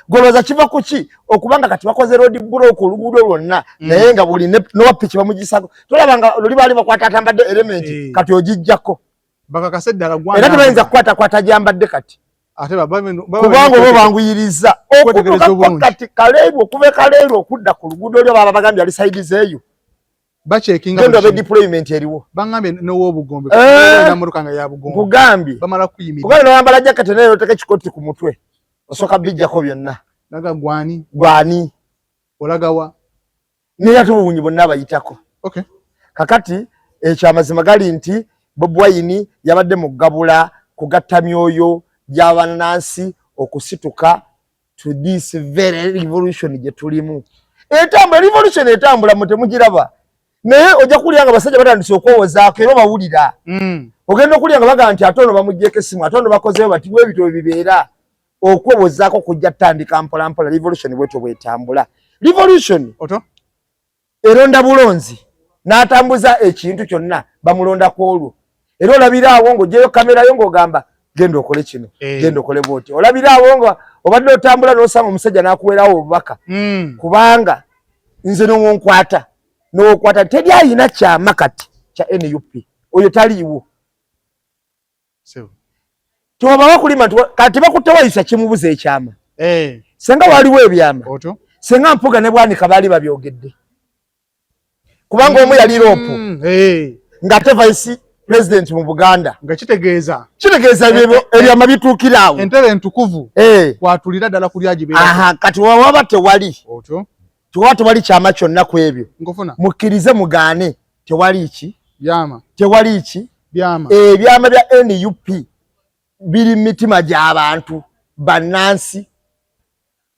gwolowooza kiva ku ki okubanga kati bakoze road block oluguudo lwonna naye nga buli nowapiki bamugisako tolaba nga luli baali bakwata atambadde elementi kati ogijjako bakakase ddala era tebayinza kukwatakwata gyambadde kati kubanga oba banguyiriza okutuukako kati kaleeru okuva ekaleeru okudda ku luguudo olyo baba bagambye ali saidi zeeyo genda obe deployment eriwo bangambye n'ow'obugombe namotoka nga yabugombe nkugambye bamala kuyimira kubanga nowambala jaketi naye oteka ekikoti ku mutwe osooka bijjako byonna naga gwani olagawa naye ate obuwunyi bonna abayitako kakati ekyo amazima gali nti Bobi Wine yabadde mu ggabula kugatta myoyo gy'abannansi okusituka to this very revolution gye tulimu revolution etambula mu temugiraba naye ojja kulya nga basajja batandise okwowozaako era bawulira ogenda okulya nga bagaa nti ate ono bamuggyeko essimu ate ono bakozeyo bati bwe bityo bibeera okwowozaako kujja tandika mpolampola revolution bwetyo bwetambula revolution eronda bulonzi n'atambuza ekintu kyonna bamulondako olwo era olabira awo ng'ogyeyo kamerayo ng'ogamba genda okole kino genda okole bwoti olabira awo nga obadde otambula n'osanga omusajja n'akuweerawo obubaka kubanga nze n'owonkwata teri ayina kyama kati kya NUP oyo taliiwo tewaba kulima kati bakutte wayisa kimubuza ekyama senga waliwo ebyama senga Mpuga ne Bwanika baali babyogedde kubanga omu yali loopu ng'ate vice president mu Buganda nga kitegeeza ebyama bituukira awo entebe entukuvu kwatulira ddala kulya gibeera kati waba tewali tewali kyama kyonna ku ebyo mukkirize mugaane tewali ebyama bya NUP biri mitima gy'abantu bannansi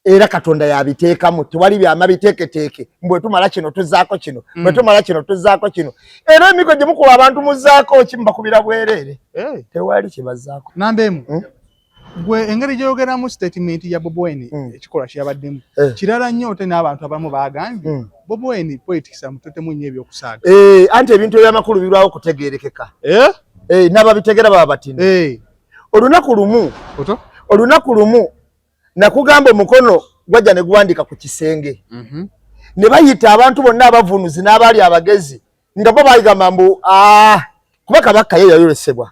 era Katonda yabiteekamu tewali byama biteeketeeke mbwe tumala kino tuzaako kino bwe tumala kino tuzaako kino era emiko gye mukuba abantu muzaako kimbakubira bwereere tewali kye bazaako namba emu gwe engeri gyogera mu statement ya Bobi Wine ekikola kyabaddemu kirala nnyo ote n'abantu abamu baagambye Bobi Wine politics amutotemu nnyo ebyokusaaga anti ebintu ebyamakulu birwawo kutegeerekeka n'ababitegera baba batini olunaku lumu nakugamba omukono gwajja ne guwandika ku kisenge ne bayita abantu bonna abavunuzi n'abaali abagezi nga bo bayigamba mbu kuba Kabaka ye yayolesebwa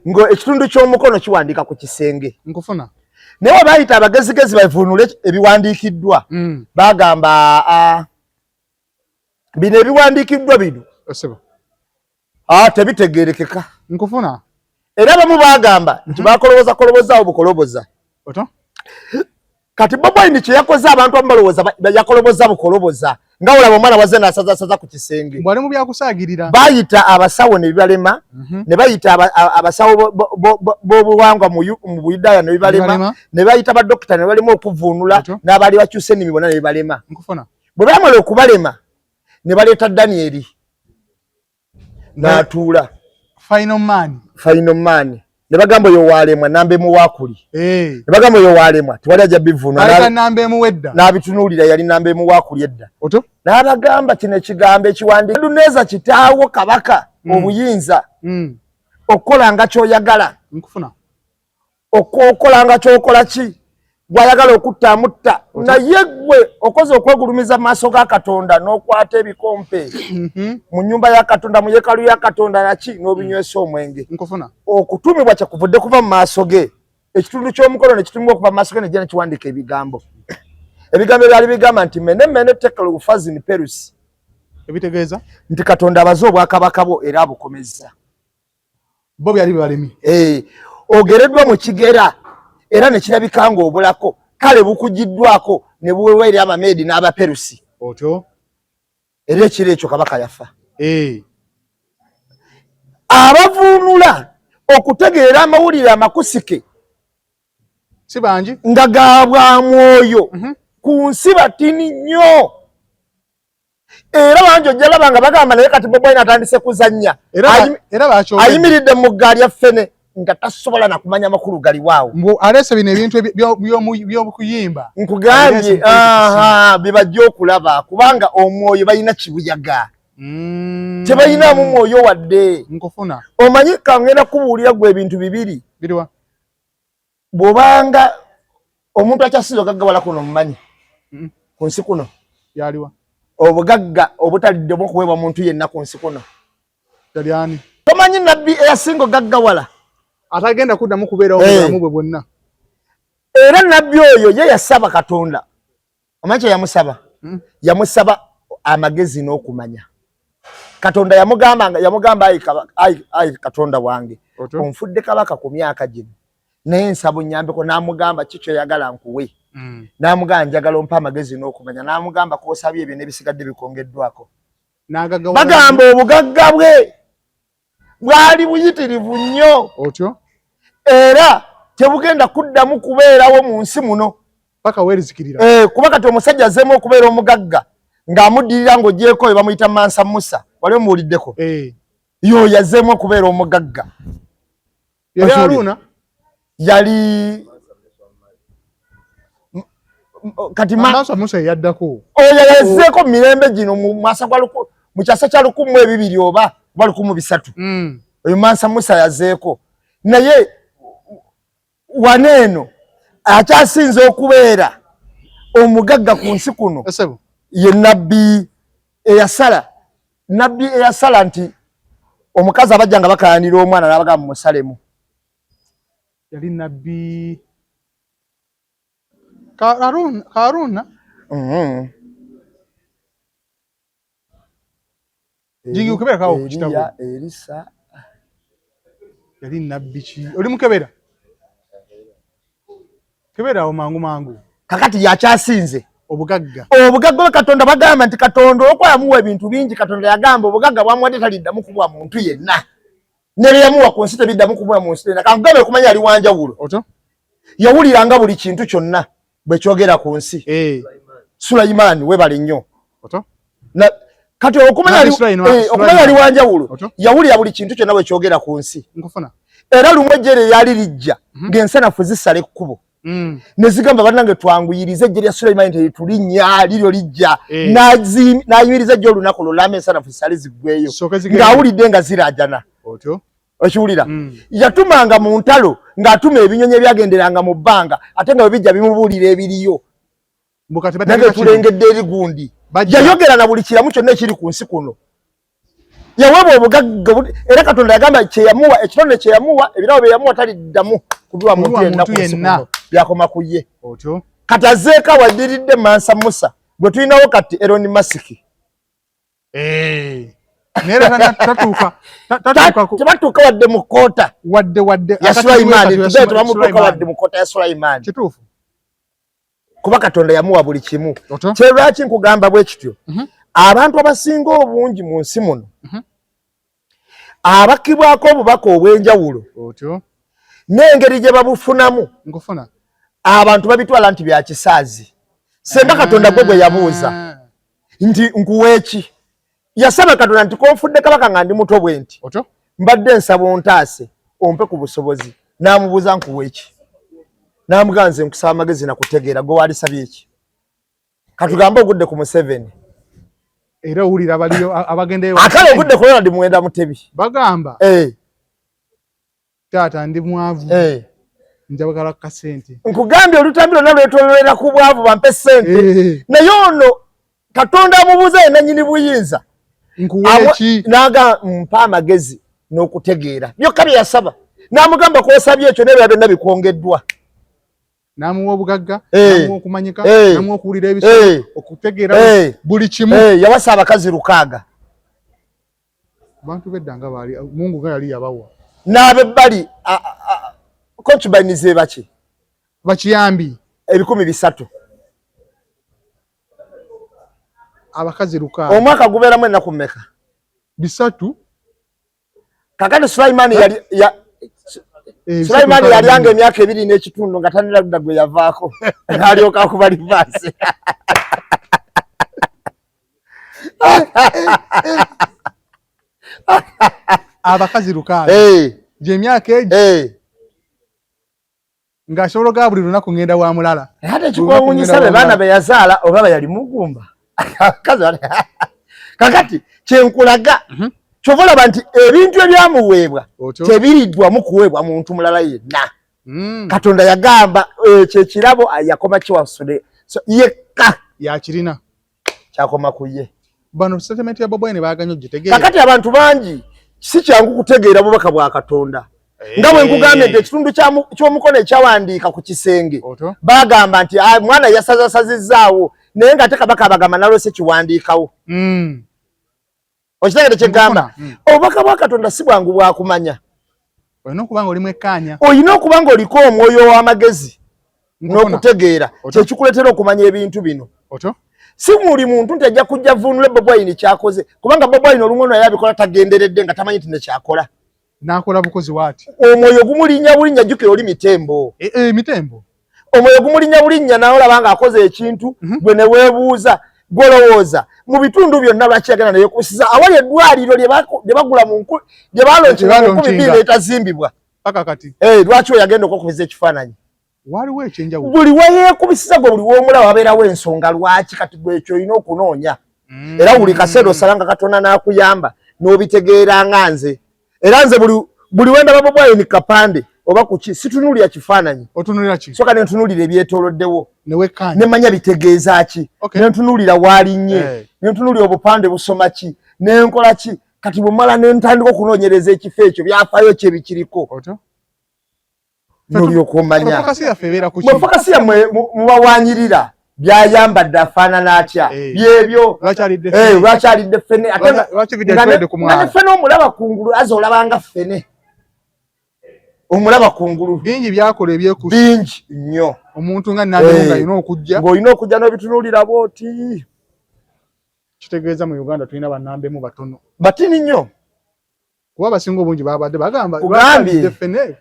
ngo ekitundu ky'omukono kiwandika ku kisenge nkufuna naye bayita abagezigezi bavunule ebiwandiikiddwa bagamba bino ebiwandiikiddwa bino tebitegeerekeka nkufuna era abamu bagamba nti bakoloboza obukoloboza kati Bobi Wine kye yakoze abantu abamu balowooza yakoloboza bukoloboza nga olaba omwana wazze n'asazasaza ku kisenge bwali mu byakusaagirira bayita abasawo ne bibalema ne bayita abasawo b'obuwangwa mu Buyudaaya ne bibalema ne bayita badokita ne balema okuvuunula n'abaali bakyuse ennimi bonna ne bibalema bwe baamala okubalema ne baleeta Danieri n'atuula final man ne bagamba oyo waalemwa nambemu waakuli ne bagamba oyo waalemwa tewali ajja bivuunula n'abitunuulira yali nambemu waakuli edda n'abagamba kino ekigambo ekiwandiika Nebuneeza kitaawo Kabaka obuyinza okukola nga ky'oyagala okukola nga ky'okola ki gw'ayagala okutta amutta naye gwe okoze okwegulumiza mu maaso ga Katonda n'okwata ebikompe mu nnyumba ya Katonda mu yeekaalu ya Katonda naki n'obinywesa omwenge okutumibwa kyekuvudde kuva mu maaso ge ekitundu ky'omukono ne kitumibwa okuva mu maaso ge ne jja ne kiwandiika ebigambo byali bigamba nti mene tekelo ufazini perusi ebitegeeza nti Katonda abaze obwakabaka bwo era abukomezza bo byali bibalemi ogereddwa mu kigera era ne kirabika nga obulako kale bukugiddwako ne buweebwa eri Abameedi n'Abaperusi era ekiro ekyo Kabaka yafa abavuunula okutegeera amawulire amakusike si bangi nga ga bwa mwoyo ku nsi batini nnyo era bangi ojja laba nga bagamba naye kati Bobi Wine atandise kuzannya ayimiridde mu ggaali ya ffene nga tasobola na kumanya makulu gali waawo alese bino ebintu by'okuyimba nkugambye bibajja okulaba kubanga omwoyo balina kibuyaga tebalinamu mwoyo wadde nkufuna omanyi kangenda kubuulira gwe ebintu bibiri biriwa bw'obanga omuntu akyasiza ogagga wala kuno mumanyi ku nsi kuno yaliwa obugagga obutalidde bwokuweebwa muntu yenna ku nsi kuno talyani tomanyi nabbi eyasinga ogagga wala atagenda kuddamu kubeerawo obulamu bwe bwonna era nabbi oyo ye yasaba Katonda omanyi kye yamusaba yamusaba amagezi n'okumanya Katonda yamugamba ayi Katonda wange onfudde kabaka ku myaka gino naye nsaba onnyambeko n'amugamba kikyo yagala nkuwe n'amugamba njagala ompa amagezi n'okumanya n'amugamba k'osabye ebyo n'ebisigadde bikongeddwako bagamba obugagga bwe bwali buyitirivu nnyo era tebugenda kuddamu kubeerawo mu nsi muno paka weerizikirira kuba kati omusajja azzeemu okubeera omugagga ng'amuddirira ng'ogyeko bamuyita Mansa Musa wali omuwuliddeko yo yazzeemu okubeera omugagga yali Aruna yali kati Mansa Musa yaddako oyo yazzeeko mu mirembe gino mu kyasa kya 1200 oba 1300 oyo Mansa Musa yazzeeko naye waneeno akyasinze okubeera omugagga ku nsi kuno ye nabbi eyasala nti omukazi abajja nga bakayanira omwana n'abagamba musalemu yali nabbi Karuna jingi ukebera kawo kitabu Elisa yali nabbi ki oli mukebera kebera mangu kakati yakyasinze obugagga Katonda bagamba nti Katonda okwamuwa ebintu bingi Katonda yagamba obugagga bwamuwadde taliddamu kubwa muntu yenna nebyeyamuwa ku nsi tebiddamu kubwa mu nsi yenna kankugambe kumanya ali wanjawulo yawuliranga buli kintu kyonna bwe kyogera ku nsi Sulaiman webale nnyo kati okumanya ali wanjawulo yawulira buli kintu kyonna bwe kyogera ku nsi era lumwejere yali lijja ngensanafu zisale kubo nezigamba bannange twanguyirize ejje lya Sulaiman tetulinya liryo lijja nayimiriza jjo olunaku lulame ensanafu zisale zigweyo ng'awulidde nga zirajana okiwulira yatumanga mu ntalo ng'atuma ebinyonyi ebyagenderanga mu bbanga ate nga bwe bijja bimubuulira ebiriyo nange tulengedde eri gundi yayogera na buli kiramu kyonna ekiri ku nsi kuno yaweebwa obugagga era Katonda yagamba kyeyamuwa ekitonde kyeyamuwa ebirabo bye yamuwa taliddamu kubiwa muntu yenna byakoma ku ye katazeeka wadiridde Mansa Musa gwe tulinawo kati Elon Musk tebatuuka wadde mu koota ya Sulaiman tebamutuuka wadde mu koota ya Sulaiman kuba Katonda yamuwa buli kimu kyelwaki nkugamba bwe kityo abantu abasinga obungi mu nsi muno abakibwako obubaka obw'enjawulo n'engeri gye babufunamu abantu babitwala nti bya kisaazi senga Katonda gwe yabuuza nti nkuweeki yasaba Katonda nti konfudde kabaka nga ndi muto bwe nti mbadde nsaba ontaase ompe ku busobozi n'amubuuza nkuweeki n'amuganze nkusaba amagezi nakutegeera gwe walisabye eki katugambe ogudde ku Museveni era owulira baliyo abagendeyo akale ogudde kulona ndi Mwenda Mutebi bagamba taata ndi mwavu njagala kasente nkugambye olutambiro nalwetolera ku bwavu bampe sente naye ono Katonda amubuuza ye nannyini buyinza nkuweeki naga mpa amagezi n'okutegeera byokka bye yasaba n'amugamba kwosabye ekyo n'ebyo byonna bikwongeddwa namuwa obugagga namuwa okumanyika namuwa okuwulira ebiso okutegeera buli kimu yawasa abakazi 6 bantu beddanga baali Mungu nga yali yabawa n'abebbali concubines baki bakiyambi 300 abakazi 6 omwaka gubeeramu ennaku mmeka 3 kakati Sulaiman yalyanga emyaka 2 n'ekitundu nga tanira dda gwe yavaako n'alyoka akuba livaasi abakazi 6 gy'emyaka egyo ng'asobola ga buli lunaku ngenda wa mulala ate kikwewuunyisa be baana be yazaala oba be yali mugumba kakati kyenkulaga kyova olaba nti ebintu ebyamuweebwa tebiriddwamu kuweebwa muntu mulala yenna Katonda yagamba kyekirabo yakoma kiwasule yekka yakirina kyakoma ku ye bano settlement ya Bobi Wine baaganya ogitegeera kakati abantu bangi si kyangu kutegeera bubaka bwa Katonda nga bwe nkugambye nti ekitundu ky'omukono ekyawandiika ku kisenge bagamba nti mwana yasazasazizaawo naye nga ate kabaka abagamba nalwese kiwandiikawo okitegere kyegamba obubaka bwa Katonda si bwangu bwakumanya olina okuba nga olimu ekkaanya olina okuba nga oliko omwoyo w'amagezi n'okutegeera kyekikuleetera okumanya ebintu bino si buli muntu nti ajja kujja vvuunula Bobi Wine kyakoze kubanga Bobi Wine olumu naye abikola tagenderedde nga tamanyi nti nekyakola n'akola bukozi waati omwoyo gumulinnya bulinnya jjukira oli mitembo mitembo omwoyo gumulinnya bulinnya nawe olaba nga akoze ekintu gwe ne weebuuza gwolowooza mu bitundu byonna lwaki yagenda naye kusiza awali eddwaliro lye bagula lye balonkiira mu 20 etazimbibwa paka kati lwaki we yagenda okukubiza ekifaananyi waliwo ekyenjawulo buli weyeekubisiza gwe buli w'omulaba wabeerawo ensonga lwaki kati gwe ekyo olina okunoonya era buli kaseera osala nga Katonda n'akuyamba n'obitegeera nga nze era nze buli wendaba Bobi Wine kapande oba kuki situnuulira kifaananyi otunuulira ki soka ne ntunuulira ebyetooloddewo newekkaanya ne manya bitegeeza ki ne ntunuulira waalinnye ne ntunuulira obupande busoma ki ne nkola ki kati bwe mmala ne ntandika okunoonyereza ekifo ekyo byafaayo kye bikiriko n'olyoka omanya mwe fokasi yammwe mubawaanyirira byayambadde afaanana atya byebyo lwakyalidde ffene ate ffene omulaba kungulu aze olabanga ffene omulaba kungulu bingi byakola ebyekusa bingi nnyo omuntu nga nange nga alina okujja ng'olina okujja n'obitunuulira bw'oti kitegeeza mu Uganda tulina bannambemu batono batini nnyo kuba abasinga obungi babadde bagamba ugambye ffene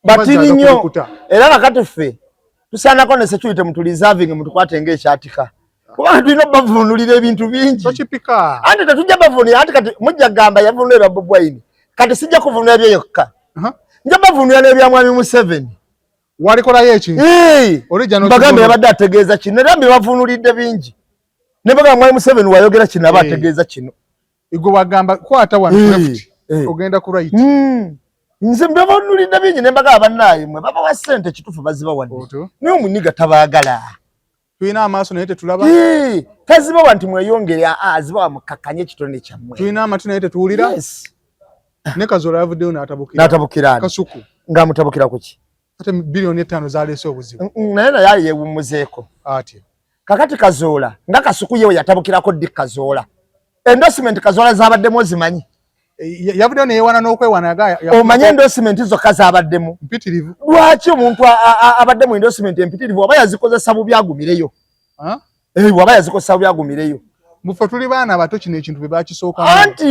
batini nnyo era nakati ffe tusaanako ne security mutuliserving mutukwate ng'ekyatika kubanga tulina obavuunulira ebintu bingi tokipika anti tetujja bavuunira anti kati mujja gamba yavuunulira Bobi Wine kati sijja kuvuunulira byo yokka njabavunira nebya mwami Museveni walikola yechi original bagambe yabadde ategeeza kino era mbibavunulidde bingi ne bagamba mwami Museveni wayogera kino aba ategeeza kino igo bagamba kwata one left ogenda ku right nze mbibavunulidde bingi ne bagamba bannaye mwe baba wa sente kitufu baziba wadde niyo muniga tabaagala tuina amaaso naye tetulaba taziba wanti mweyongere aziba mukakanye kitone kyammwe tuina amatu naye tetuwulira ne Kazola yavuddeyo n'atabukira Kasuku ng'amutabukira kuki ate bilioni 5 zaleese obuzibu naye yeewummuzeeko ati kakati Kazola nga Kasuku yewe yatabukirako ddi Kazola endorsement Kazola zabaddemu ozimanyi yavuddeyo neyewana n'okwewana omanye endorsement zokka zabaddemu mpitirivu lwaki omuntu abadde mu endorsement empitirivu oba yazikozesa bubi agumireyo waba yazikozesa bubi agumireyo mufe tuli baana bato kino ekintu bwe bakisooka anti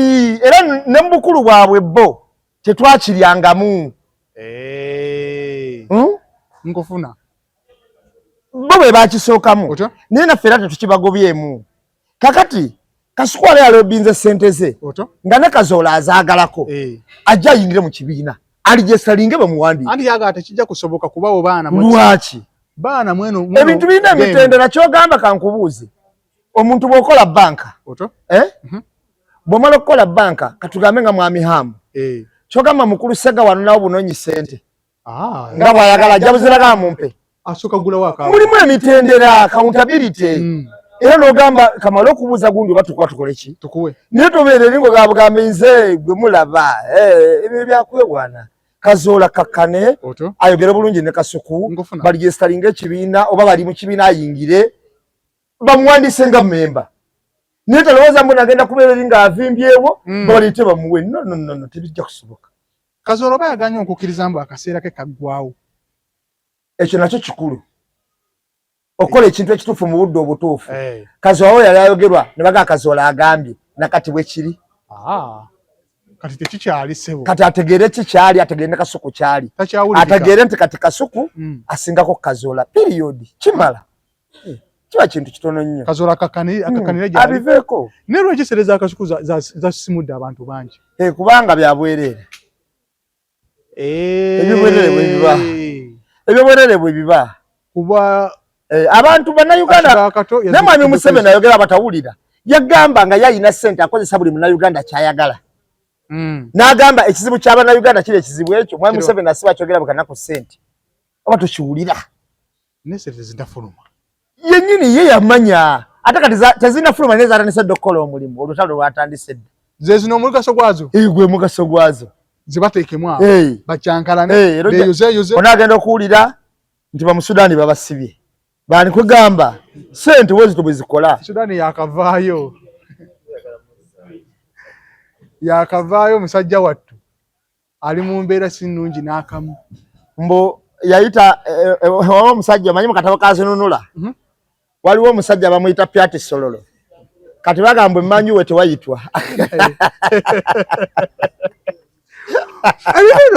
era ne mubukulu bwabwe bo tetwakiryangamu nkufuna bo bwe bakisookamu naye naffe era tetukibagobyemu kakati Kasukwale yalobinze sente ze nga ne Kazola azaagalako ajja ayingire mu kibiina alijesalinge bamuwandike anti yaga tekijja kusoboka kubawo baana lwaki baana mweno ebintu birina emitendera kyogamba kankubuuze omuntu bw'okola banka bw'omala okukola banka katugambe nga mwami Hamu kyogamba mukulu Sega wano nawo bunonyi sente nga bw'ayagala ajja buziraga mumpe mulimu emitendera accountability era n'ogamba kamala okubuuza gundi oba tukole ki naye tobeere eringo gabugambe nze gwe mulaba ebyo byakwewaana Kazola kakkane ayogere bulungi ne Kasuku baligestalinga ekibiina oba bali mu kibiina ayingire bamuwandise nga memba naye talowooza mbona agenda kubeera eri nga avimbyewo balite bamuwe no tebijja kusoboka Kazola oba yaganya okukkiriza mbu akaseera ke kaggwawo ekyo nakyo kikulu okola ekintu ekituufu mu budde obutuufu Kazola we yali ayogerwa ne bagaa Kazola agambye nakati bwe kiri kati tekikyali sebo kati ategeere kikyali ategeere ne Kasuku kyali ategeere nti kati Kasuku asingako Kazola period kimala kiba kintu kitono nnyo Kazola akakanira gyali abiveeko ne lwekisereza Kasuku zasimudde abantu bangi kubanga byabwerere ebyobwerere bwe biba kuba abantu bannayuganda ne mwami Museveni ayogera abatawulira yagamba nga yayina sente akozesa buli munnayuganda kyayagala n'agamba ekizibu ky'abannayuganda kiri ekizibu ekyo mwami Museveni asiba kyogera bukanaku sente oba tokiwulira yennyini ye yamanya ate kati tezinafuluma naye zatandise okukola omulimu olutalo lwatandise dda ze zino omugaso gwazo gwe mugaso gwazo zibateekemu awo bakyankalane beyozeeyoze onaagenda okuwulira nti bamusudaani babasibye bani kwegamba sente wezito bwe zikola Sudaani yakavaayo musajja wattu ali mu mbeera si nnungi n'akamu mbo yayita omusajja omanyi mu katabo ka Zinunula waliwo omusajja bamuyita Pyati Sololo kati bagamba emmanju we tewayitwa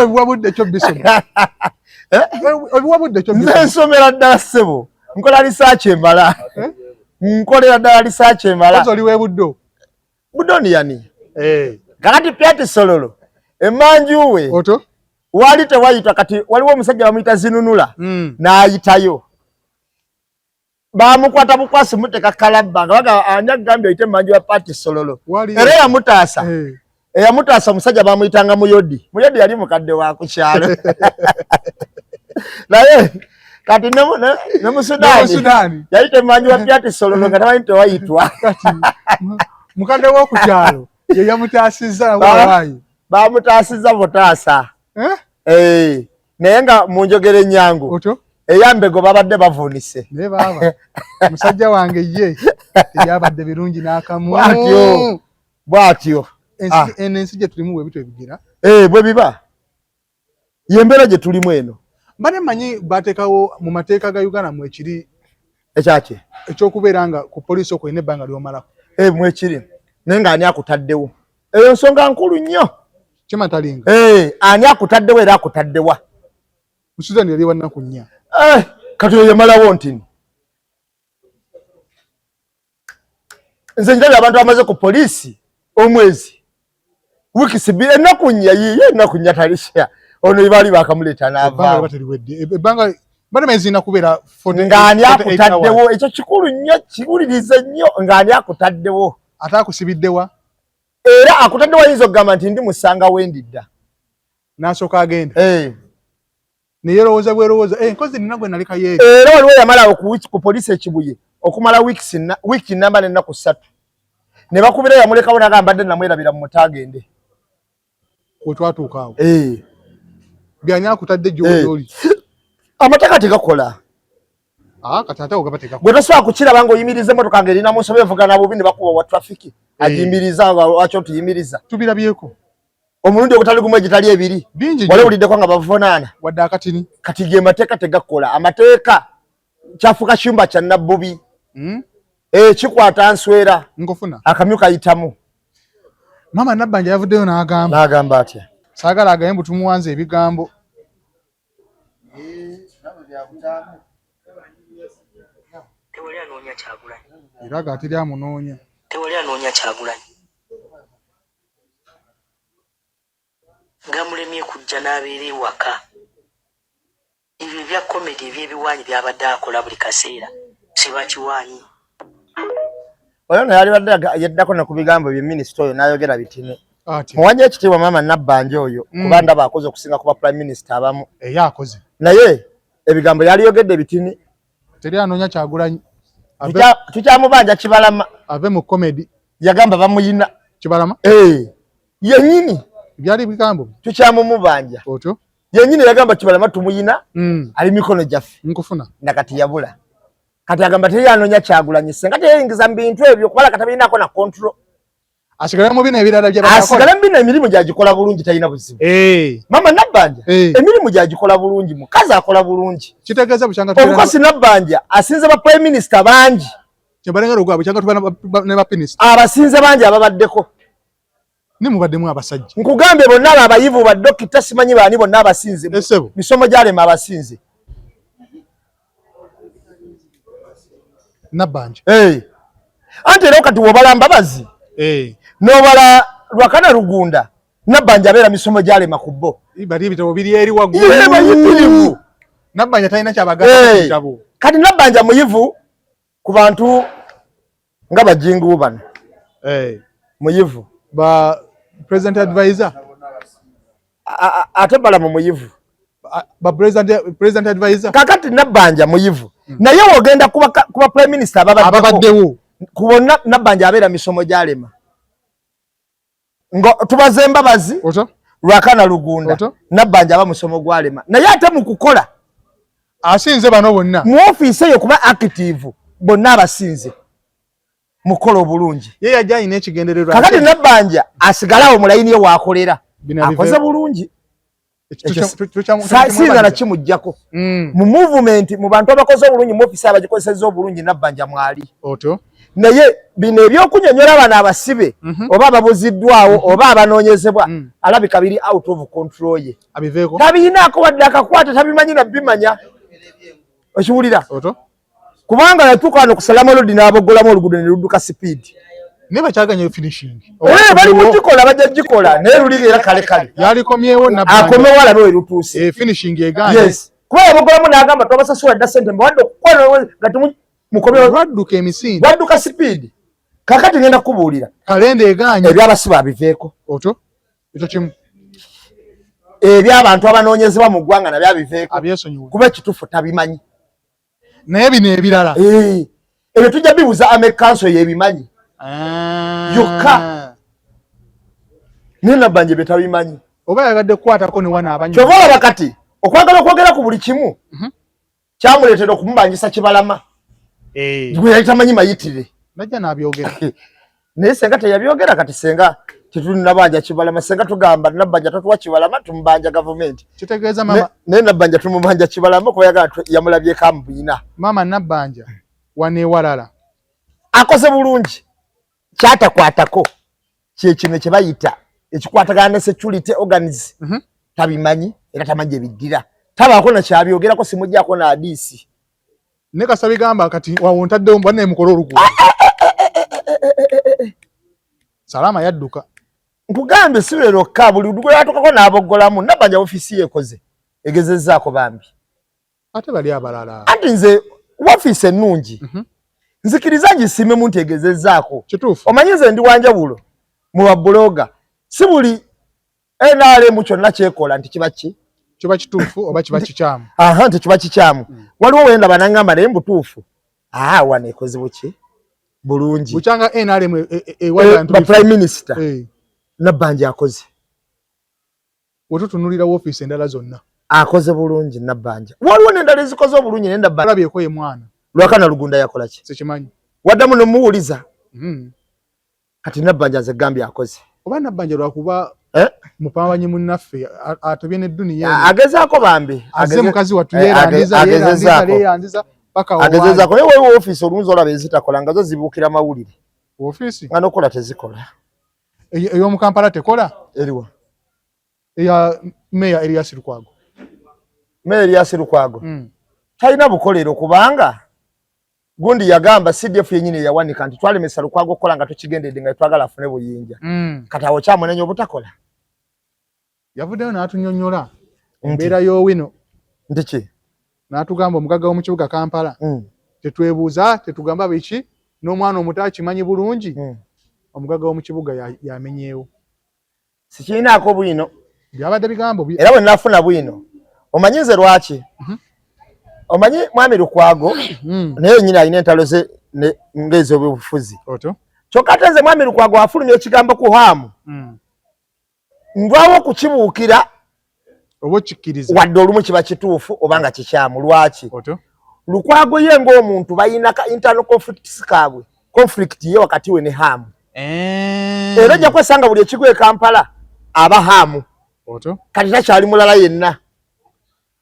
obiwabudde kyo bisoma obiwabudde kyo bisoma nsomera ddala ssebo nkola research emala nkolera ddala research emala oli webuddo buddo ni yani kakati Pyati Sololo emmanju we wali tewayitwa kati waliwo omusajja bamuyita Zinunula n'ayitayo bamukwata bukwasi muteka kalabba nga baga anyagambye ayite emmanju ya Pyati Sololo era yamutaasa eyamutaasa omusajja bamuyitanga Muyodi yali mukadde wa ku kyalo naye kati ne Musudaani yayita emmanju ya Pyati Sololo nga tamanyi tewayitwa mukadde wo ku kyalo ye yamutaasizza wawayi bamutaasizza butaasa naye nga mu njogera ennyangu eyambego babadde bavuunise naye baaba musajja wange ye teyabadde birungi n'akamu bw'atyo ensi gye tulimu webito ebigira bwe biba yembeera gye tulimu eno mbane mmanyi bateekawo mu mateeka ga Uganda mwekiri ekyaki ekyokubeera nga ku poliisi okulina ebbanga ly'omalako mwekiri naye nga ani akutaddewo eyo nsonga nkulu nnyo kimatalinga ani akutaddewo era akutaddewa Musuzani yali wannaku nnya kati oyo yamalawo ntini nze njabye abantu bamaze ku poliisi omwezi wiiki sibiri ennaku nnya yiye ennaku nnya talisha ono ibali bakamuleta banga bataliwedde banga bana mezina kubera ngani akutaddewo ekyo kikulu nnyo kiwulirize nnyo ngani akutaddewo atakusibiddewa era akutaddewo ayinza okugamba nti ndi musanga wendidda n'asooka agenda neyerowooza bwerowooza nkozi nina gwe naleka yeeri era waliwo yamala ku poliisi ekibuye okumala wiiki namba n'ennaku 3 ne bakubira yamulekawo n'agamba mbadde namwerabira mu mutagende wetwatuuka awo byani akutadde gy'oli amateeka tegakola kati ate ogaba tegakola bwe tosobola kukiraba ng'oyimiriza emmotoka ng'erina mu nsobe evuga na bubi ne bakuba wa trafiki agiyimiriza lwaki otuyimiriza tubirabyeko omulundi ogutali gumu egitali ebiri walewuliddeko nga bavunaana wadde akatini kati ge mateeka tegakola amateeka kyafuuka kiyumba kya nabbubi kikwata nswera nkofuna akamyu kayitamu maama Nabbanja yavuddeyo n'agamba atya saagala agaye mbu tumuwanze ebigambo tewali anoonya Kyagulanyi era gaateri amunoonya tewali anoonya Kyagulanyi ngamulemye kujja n'abeera ewaka ebyo ebya komedi ebyebiwaanyi byabadde akola buli kaseera sibakiwaanyi oyo yali badde yaddako ne ku bigambo bye minisita oyo n'ayogera bitine muwanye ekitiibwa maama Nabbanja oyo kuba ndaba akoze okusinga kuba prime minister abamu akoze naye ebigambo yali yogedde bitini teri anoonya Kyagulanyi tukyamubanja Kibalama ave mu komedi yagamba bamuyina Kibalama yennyini byali bigambo tukyamumubanja otyo yennyini yagamba Kibalama tumuyina ali mikono gyaffe nkufuna nakati yabula kati agamba teri anoonya Kyagulanyi senga teyingiza mu bintu ebyo kubala katabirinako na control asigala mu bino ebirala asigala mu bino emirimu gyagikola bulungi talina buzibu maama Nabbanja emirimu gyagikola bulungi mukazi akola bulungi kitegeeza bukyanga obukosi Nabbanja asinze ba prime minister bangi kyebalengera ogwa bukyanga tuba ne ba minister abasinze bangi ababaddeko ni mubaddemu abasajja nkugambye bonna abo abayivu baddokita simanyi baani bonna abasinze misomo gyalema abasinze Nabbanja anti era kati wobala Mbabazi nobala Lwakana Lugunda Nabbanja abeera misomo gyalema ku bo bali ebitabo biri eri waggulu Nabbanja talina kyabagamba kitabo kati Nabbanja muyivu ku bantu nga bajingu bano muyivu ba president advisor ate bala mu muyivu ba president advisor kakati Nabbanja muyivu naye wogenda kuba prime minister ababaddewo kubona Nabbanja abeera misomo gyalema ngo tubaze Mbabazi Lwakana Lugunda Nabbanja aba musomo gwalema naye ate mu kukola asinze bano bonna mu office eyo kuba active bonna abasinze mukola obulungi ye yajja ine ekigendererwa kakati Nabbanja asigalawo mu layini ye waakolera akoze bulungi sinza na kimujjako mu movement mu bantu abakoze obulungi mu office abagikozesa obulungi Nabbanja mwali naye bino ebyokunyonyola abana abasibe oba ababuziddwawo oba abanoonyezebwa alabika biri out of control ye tabiinaako wadde akakwata tabimanyi nabbimanya okiwulira kubanga yatuuka wano ku Salama Road n'abogolamu oluguudo ne ludduka speed ne bakyaganya finishing bali mu gikola bajja gikola naye luli era kale yalikomyewo akomewo alabe we lutuuse finishing eganye kuba yabogolamu n'agamba twabasasula dda ssente mbawadde okukola nga mukomyewo lwadduka emisinde lwadduka speed kakati ngenda kubuulira kalenda eganye ebyabasiba abiveeko ekyo kimu eby'abantu abanoonyezebwa mu ggwanga nabyo abiveeko kuba ekituufu tabimanyi naye bino ebirala ebyo tujja bibuuza amekanso yebimanyi yokka naye Nabbanja bye tabimanyi oba yagadde kukwatako ne wana abanyi kyova olaba kati okwagala okwogera ku buli kimu kyamuleetera okumubangisa Kibalama gwe yali tamanyi mayitire najja n'abyogera naye senga teyabyogera kati senga tetulinabanja Kibalama senga tugamba Nabbanja tatuwa Kibalama tumubanja gavumenti kitegeeza mama naye Nabbanja tumubanja Kibalama kuba yagala yamulabyeko amubina mama Nabbanja waneewalala akoze bulungi kyatakwatako kyekino kye bayita ekikwatagana ne security organs tabimanyi era tamanyi ebiddira tabaako nakyabyogerako simujjako na hadisi ne kasabigamba kati wawontaddewo mbwanne mukola oluguudo Salama yadduka nkugambe sirero kabuli dugula atokako nabogolamu nabanja ofisi yekoze egezezzaako bambi ate bali abalala ati nze ofisi ennungi nzikiriza ngisime muntu egezezzaako kituufu omanyize ndi wanjawulo mu babloga si buli NRM kyonna kyekola nti kiba kituufu oba kiba kikyamu nti kiba kikyamu waliwo wenda banangamba naye mbutuufu wano ekozibwa ki bulungi bukyanga NRM prime minister Nabbanja akoze wetutunulira office endala zonna akoze bulungi Nabbanja waliwo n'endala ezikoze obulungi ne Nabbanja alabyeko ye mwana Lwakana Lugunda yakola ki sikimanyi waddamu nomuwuliza kati Nabbanja ze Gambia akoze oba Nabbanja lwakuba mupambanyi munnaffe atobye n'edduniya agezaako bambi aze mukazi wattu yeerandiza paka agezezaako naye waliwo office olunzi olaba ezitakola nga zo zibuukira mawulire office nga nokola tezikola ey'omu Kampala tekola eriwa eya Meya Elias Lukwago Meya Elias Lukwago talina bukolero kubanga gundi yagamba CDF yenyine yawanika nti twalemesa Lukwago okukola nga tukigendedde nga twagala afune buyinja kati awo kyamunenya obutakola yavuddeyo n'atunyonnyola embeera y'owino ndiki n'atugamba omugagga w'omu kibuga Kampala tetwebuuza tetugamba biki n'omwana omuto akimanyi bulungi omugagga w'omu kibuga yamenyeewo sikirinaako bwino byabadde bigambo era bwe nafuna bwino omanyize lwaki omanyi mwami Lukwago naye nyina alina entalo ze ng'ez'obufuzi kyokka ate nze mwami Lukwago afulumya ekigambo ku hamu ndwawo okukibuukira oba okikkiriza wadde olumu kiba kituufu oba nga kikyamu lwaki Lukwago ye ng'omuntu bayina ka internal conflicts kaabwe conflict ye wakati we ne hamu era ojja kwesanga buli ekigwa e Kampala aba hamu kati takyali mulala yenna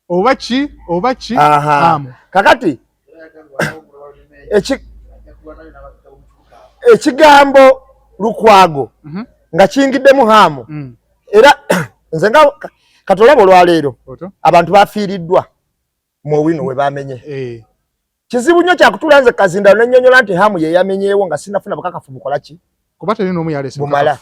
oba ki hamu kakati ekigambo Lukwago nga kiyingiddemu hamu era nze nga katolaba olwaleero abantu bafiiriddwa mu Owino we bamenye kizibu nnyo kyakutuula nze Kazinda nennyonnyola nti hamu ye yamenyeewo nga sinafuna bukakafu bukola ki kuba teri n'omu yalese bumala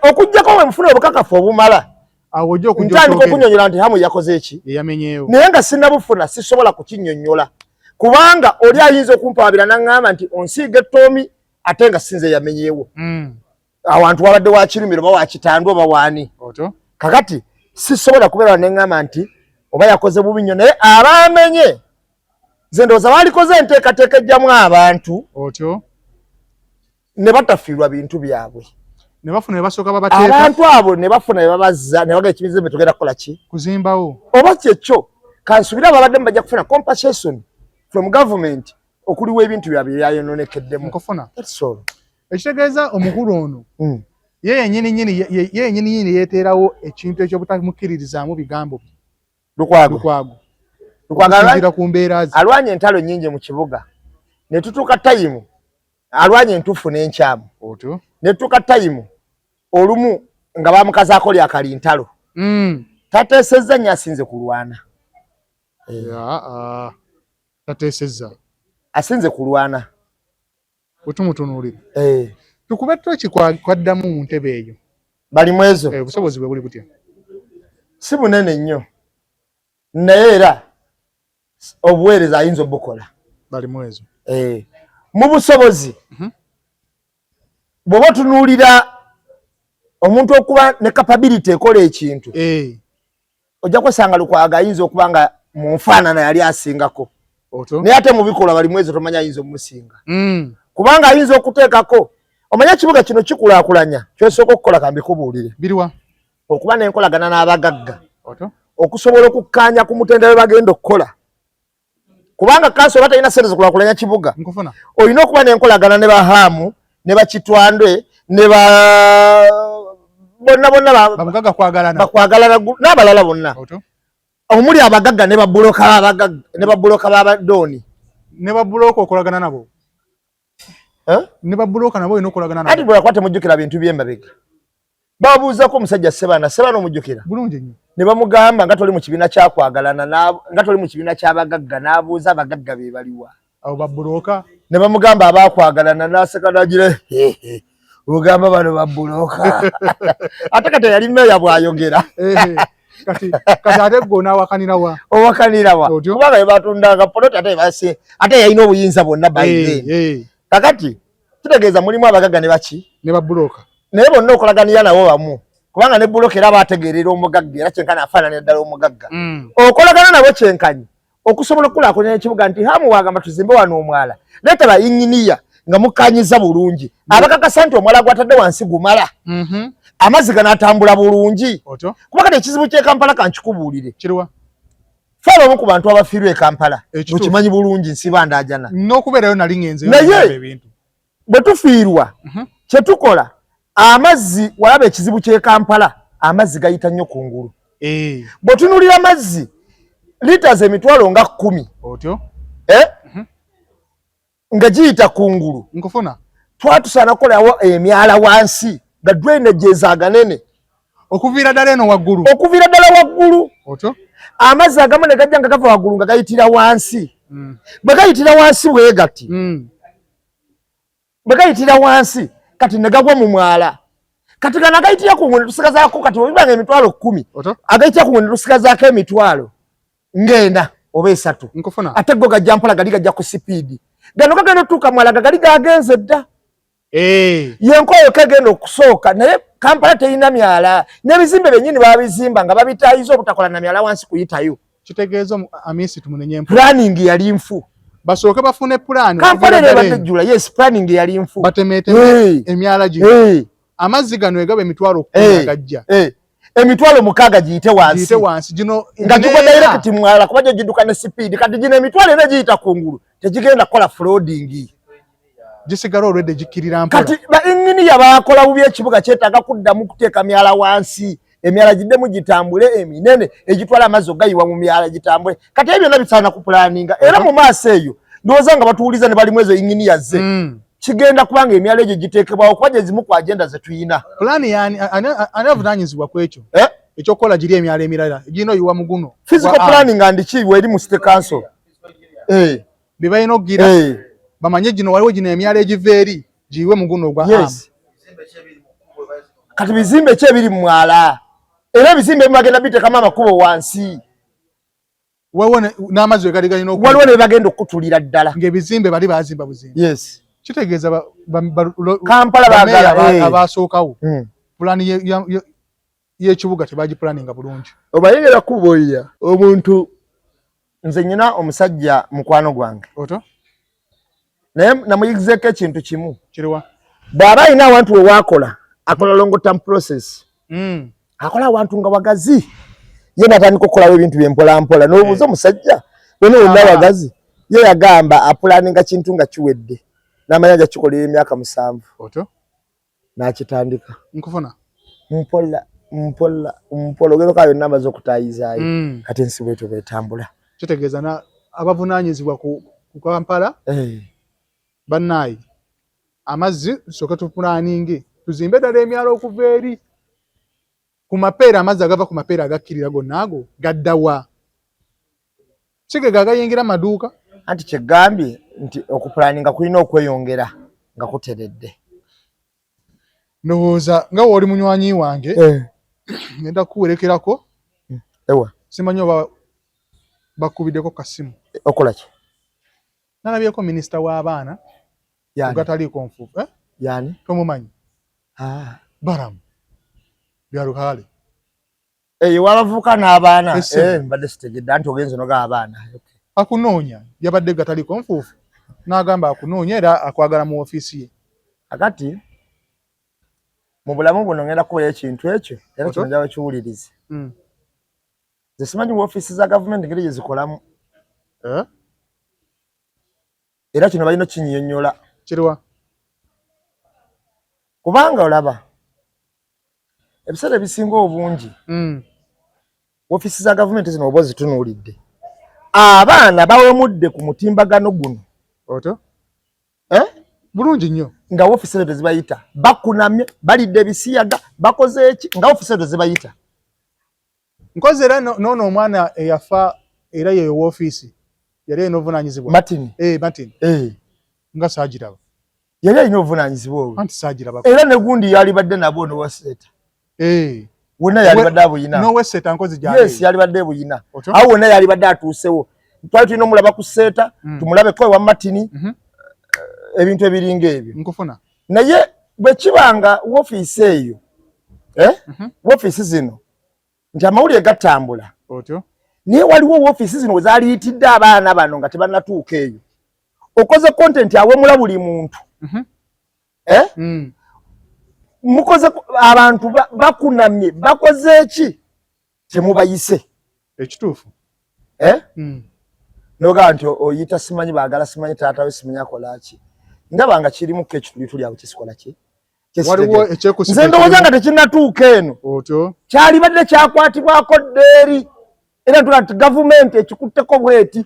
okujjako we mufuna obukakafu obumala awo ojja ntandika okunnyonnyola nti hamu yakoze eki yamenyeewo naye nga sinnabufuna sisobola kukinnyonnyola kubanga oli ayinza okumpabira n'aŋŋamba nti onsiiga ettoomi ate nga sinze yamenyeewo awantu wabadde wakirumiro oba wakitandu oba waani kakati sisobola kubeera neŋŋamba nti oba yakoze bubi nnyo naye abaamenye nze ndowooza baalikoze enteekateeka ejjamu abantu ne batafiirwa bintu byabwe ne bafuna ne basooka babateeka abantu abo ne bafuna ne babazza ne bagala ekibizimbe tugenda kukola ki kuzimbawo oba kyekyo kansubire ababadde bajja kufuna compensation from government okuliwo ebintu byabwe byayononekeddemu nkufuna ekitegeeza omukulu ono ye yennyini yeeteerawo ekintu ekyobutamukkiririzaamu bigambo Lukwago ku mbeera ze alwanye entalo nnyingi mu kibuga ne tutuuka tayimu alwanye entuufu n'enkyamu ne tutuuka tayimu olumu nga bamukazaako lyakali ntalo tateesezza nnyo asinze kulwana tateesezza asinze kulwana wetumutunuulira tukube toki kwaddamu mu ntebe eyo bali mu ezo obusobozi bwe buli butya si bunene nnyo naye era obuweereza ayinza obukola bali mu ezo mu busobozi bw'oba otunuulira omuntu okuba ne capability ekola ekintu ojja kwesanga Lukwago ayinza okuba nga mu nfaanana yali asingako naye ate mu bikola bali mu ezo tomanya ayinza omusinga kubanga ayinza okuteekako omanya ekibuga kino kikulaakulanya kyosooka okukola kambikubuulire biriwa okuba n'enkolagana n'abagagga okusobola okukkaanya ku mutendera we bagenda okukola kubanga kanso oba talina ssente zikulaakulanya kibuga olina okuba n'enkolagana ne bahamu ne bakitwandwe ne bonna bakwagalana n'abalala bonna omuli abagagga ne babuloka b'abadooni ne babuloka okolagana nabo ne babuloka nabo olina okolagana nabo ati bwolakwa temujjukira bintu by'emabega babuuzako omusajja Sebana omujjukira bulungi nnyo ne bamugamba nga toli mu kibiina kyakwagalana nga toli mu kibiina ky'abagagga n'abuuza abagagga be baliwa abo babuloka ne bamugamba abakwagalana n'aseka n'agira ugamba bano babuloka ate kati yali meya bwayogera kati ate gona wakanirawa kubanga bebatundanga poloti ate yalina obuyinza bonna bayize kakati kitegeeza mulimu abagagga ne baki ne babuloka naye bonna okolaganira nawo wamu kubanga ne buloka era bategeerera omugagga era kyenkana afaananira ddala omugagga okolagana nabo kyenkanyi okusobola okukulaakulanya ekibuga nti hamu wagamba tuzimbe wano omwala leeta bayinginiya nga mukanyiza bulungi abakakasa nti omwala gwatadde wansi gumala amazzi ganaatambula bulungi kuba kati ekizibu ky'e Kampala kankikubuulire fe abamu ku bantu abafiirwa e Kampala okimanyi bulungi nsiba ndaajana n'okubeerayo nali ngenze naye bwe tufiirwa kye tukola amazzi walaba ekizibu ky'e Kampala amazzi gayita nnyo kungulu bwe tunulira amazzi liters emitwalo nga 10 nga giyita kungulu nkufuna twatusaana kukolawo emyala wansi nga drainages aganene okuviira ddala eno waggulu amazzi agamu ne gajja nga gava waggulu nga gayitira wansi bwe gayitira wansi bwe gati bwe gayitira wansi kati ne gagwa mu mwala kati gana gayitira kungulu ne tusigazaako kati webibanga emitwalo 10 agayitira kungulu ne tusigazaako emitwalo ngenda oba 3 ate go gajja mpola gali gajja ku sipiidi gano gagenda otuuka mwala gali gagenze dda yenkoyo kegenda okusooka naye Kampala terina myala n'ebizimbe byennyini babizimba nga babitaayiza obutakola na myala wansi kuyitayo kitegeeza amisi tumunenye planning yali nfu basooke bafune plan Kampala ebadde jjula yes planning yali nfu batemeete emyala gino amazzi gano egaba emitwalo 10 gajja emitwalo 6 giyite wansi gino nga gikwa direct mwala kuba gyo gidduka ne speed kati gino emitwalo ena giyita kungulu tegigenda kukola flooding gisigala olwedde gikkirira mpola kati bainginiya bakola bubi ekibuga kyetaaga kuddamu kuteeka myala wansi emyala giddemu gitambule eminene egitwala amazzi ogayiwa mu myala gitambule kati ebyo byonna bisaana kupulaninga era mu maaso eyo ndowooza nga batuwuliza ne balimu ezo inginiya ze kigenda kubanga emyala egyo giteekebwawo kuba gye zimu ku agenda ze tuyina pulaani yani ani avunaanyizibwa ku ekyo ekyokukola giri emyala emirala girina oyiwa mu guno physical planning and kiibwa eri mu city council bye balina okugira bamanye gino waliwo gino emyala egiva eri giyiwe mu guno ogwa kati bizimbe ki ebiri mu mwala era ebizimbe ebimu bagenda biteekamu amakubo wansi waliwo n'amazzi we gali galina waliwo ne bagenda okutulira ddala ng'ebizimbe bali bazimba buzimba kitegeeza Kampala abasookawo pulaani y'ekibuga tebagipulaninga bulungi obayegera kuboya omuntu nze nyina omusajja mukwano gwange naye namuyigizeeko ekintu kimu bw'aba alina awantu we waakola akola long term process akola awantu nga wagazi ye natandika okukolawo ebintu byempolampola n'obuuza omusajja wena wonna wagazi ye yagamba apulaninga kintu nga kiwedde n'amanya gakikolera emyaka 7 n'akitandika mpola ogeroka yonna amaze okutayizaayo kati ensi bwetyo bwetambula kitegeeza abavunaanyizibwa ku Kampala bannaayi amazzi tusooke tupulaninge tuzimbe ddala emyala okuva eri ku mapeera amazzi agava ku mapeera agakkirira gonna ago gaddawa kigega agayingira maduuka anti kyegambye nti okupulaninga kulina okweyongera nga kuteredde ndowooza nga wooli munywanyi wange ngenda kuwerekerako simanyi oba bakubiddeko kasimu okola ki nalabyeko minisita w'abaana gataliiko nfuufu yani tomumanyi baramu byalukaale wabavuka n'abaana mbadde sitegedde anti ogenze noga abaana akunoonya yabadde gataliko nfuufu n'agamba akunoonya era akwagala mu ofiisi ye akati mu bulamu buno ngenda kubayo ekintu ekyo era kino njaba kiwulirize nze simanyi mu ofiisi za gavumenti ngeri gye zikolamu era kino balina kinnyonnyola kirwa kubanga olaba ebiseera ebisinga obungi ofiisi za gavumenti zino oba zitunuulidde abaana bawemudde ku mutimbagano guno bulungi nnyo nga ofiisi ezo tezibayita bakunamye balidde ebisiyaga bakoze eki nga ofiisi ezo zibayita nkozi era noono omwana eyafa era yeyo w'ofiisi yali eno ovunaanyizibwa Martin Martin nga saagiraba yali alina obuvunanyizibwa obwo anti saagiraba era ne gundi yali badde nabo no waseta wonna yali badde abuyina no waseta nkozi gyali yes yali badde buyina awo wonna yali badde atuusewo twali tulina omulaba ku seeta tumulabe ko ewa Martin ebintu ebiringa ebyo nkufuna naye bwe kibanga woofiisi eyo woofiisi zino nti amawulire gatambula otyo naye waliwo woofiisi zino we zaaliyitidde abaana bano nga tebannatuuka eyo okoze content awemula buli muntu mukoze abantu bakunamye bakoze eki temubayise ekituufu noga nti oyita simanyi baagala simanyi taata we simanyi akolaki ndaba nga kirimu ke ekituli tuli awo kisikola ki waliwo ekyekusiga nze ndowooza nga tekinnatuuka eno otyo kyali badde kyakwatibwako ddeeri era ntula nti gavumenti ekikutteko bweti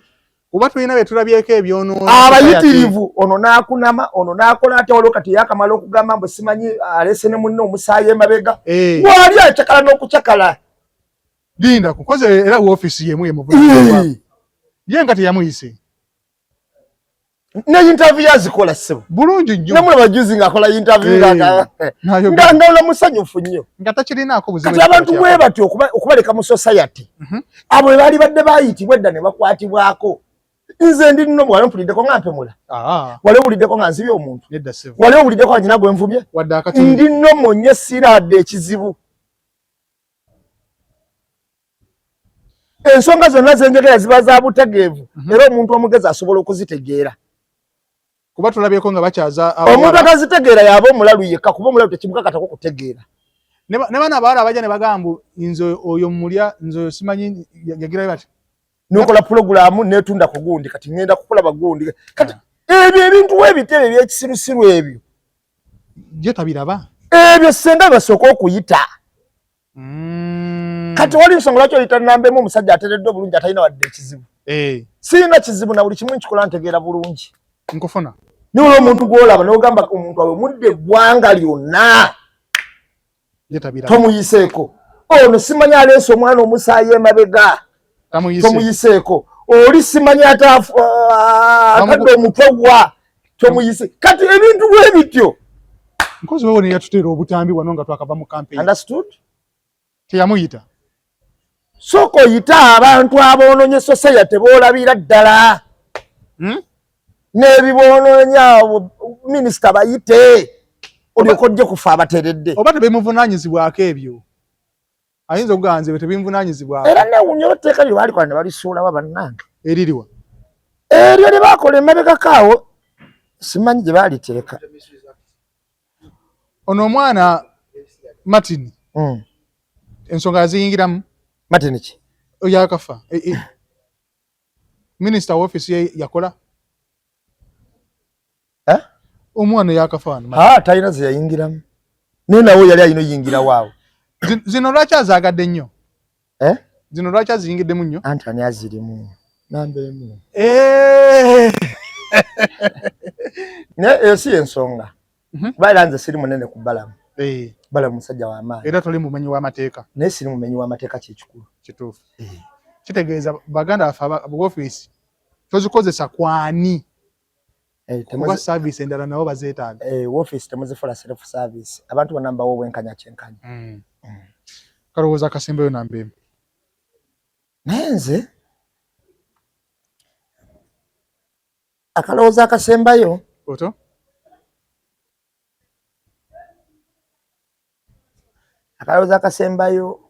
kuba tulina bye tulabyeko ebyonoono abayitirivu ono n'akunama ono n'akola ate waliwo kati yakamala okugamba mbu simanyi alese ne munne omusaayi emabega wali akyakala n'okukyakala linda kukoze era woofiisi yemu yemuvunaanyizibwa ye nga teyamuyise ne interview yazikola ssebo bulungi nnyo namwe bajuzi ng'akola interview nga musanyufu nnyo nga takirinaako buzibu kati abantu bwe batyo okubaleka mu society abo bwe baali badde baayitibwa edda ne bakwatibwako nze ndi nno wali mpuliddeko nga mpemula wali obuliddeko nga nzibye omuntu wali obuliddeko nga nyina gwe nvubye ndi nno mmonye siradde ekizibu ensonga zonna zenjogera ziba za butegeevu era omuntu omugezi asobola okuzitegeera kuba tulabyeko nga bakyaza omuntu atazitegeera yaba omulalu yekka kuba omulalu tekimukakatako kutegeera ne bana abawala abajja ne bagamba nze oyo mulya nze oyo simanyi yagirayo bati nokola pulogulaamu netunda ku gundi kati ngenda kukolaba gundi kati ebyo ebintu webitebe ebyekisirusiru ebyo je tabiraba ebyo senga basooka okuyita kati wali nsonga lwaki oyita nambemu omusajja ateredde obulungi atalina wadde ekizibu sirina kizibu na buli kimu nkikola ntegeera bulungi nkufuna niwula omuntu gwolaba n'ogamba omuntu awe mudde eggwanga lyonna tomuyiseeko ono simanyi aleese omwana omusaayi emabega tomuyiseeko oli simanyi atadde omutwe gwa tomuyise kati ebintu bwe bityo nkozi wewe ne yatuteera obutambi wano nga twakava mu campaign understood teyamuyita soko yita abantu aboononye society boolabira ddala n'ebiboononya minisita bayite olyoka ojje kufa abateredde oba tebemuvunaanyizibwako ebyo ayinza okuganza ebyo tebinvunaanyizibwako era newunya obateeka lye baalikola ne balisuulawo bannange eririwa eryo lye baakola emabegakaawo simanyi gye baalitereka ono omwana Martin ensonga yaziyingiramu Martin ki yakafa minisita w'ofiisi ye yakola omwana yakafa wano talina ze yayingiramu naye nawe yali alina oyingira waawo zino lwaki azaagadde nnyo zino lwaki aziyingiddemu nnyo antani azirimu nambeemu naye eyo si ensonga baira nze siri munene ku balamu balamu musajja w'amaanyi era toli mumenyi w'amateeka naye siri mumenyi w'amateeka kyekikulu kituufu kitegeeza baganda baffe ab'ofiisi tozikozesa kwani kuba service endala nabo bazeetaaga woofiisi temuzifula self service abantu bonna mbawo obwenkanya kyenkanya kalowooza akasembayo nambeemu naye nze akalowooza akasembayo oto akalowooza akasembayo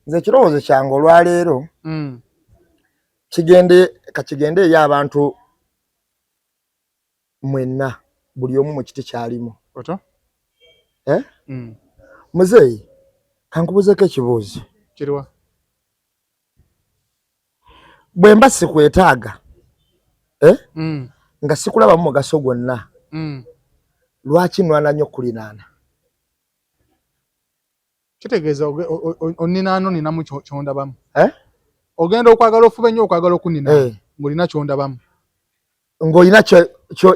nze ekirowoozo kyange olwaleero kigende eri abantu mwenna buli omu mu kiti kyalimu oto muzeeyi kankubuuzeko ekibuuzo kiriwa bwe mba sikwetaaga nga sikulabamu mugaso gwonna lwaki nwana nnyo kulinaana kitegeeza oninaano ninamu kyondabamu ogenda okwagala ofube nnyo okwagala okuninaana ng'olina kyondabamu ng'olina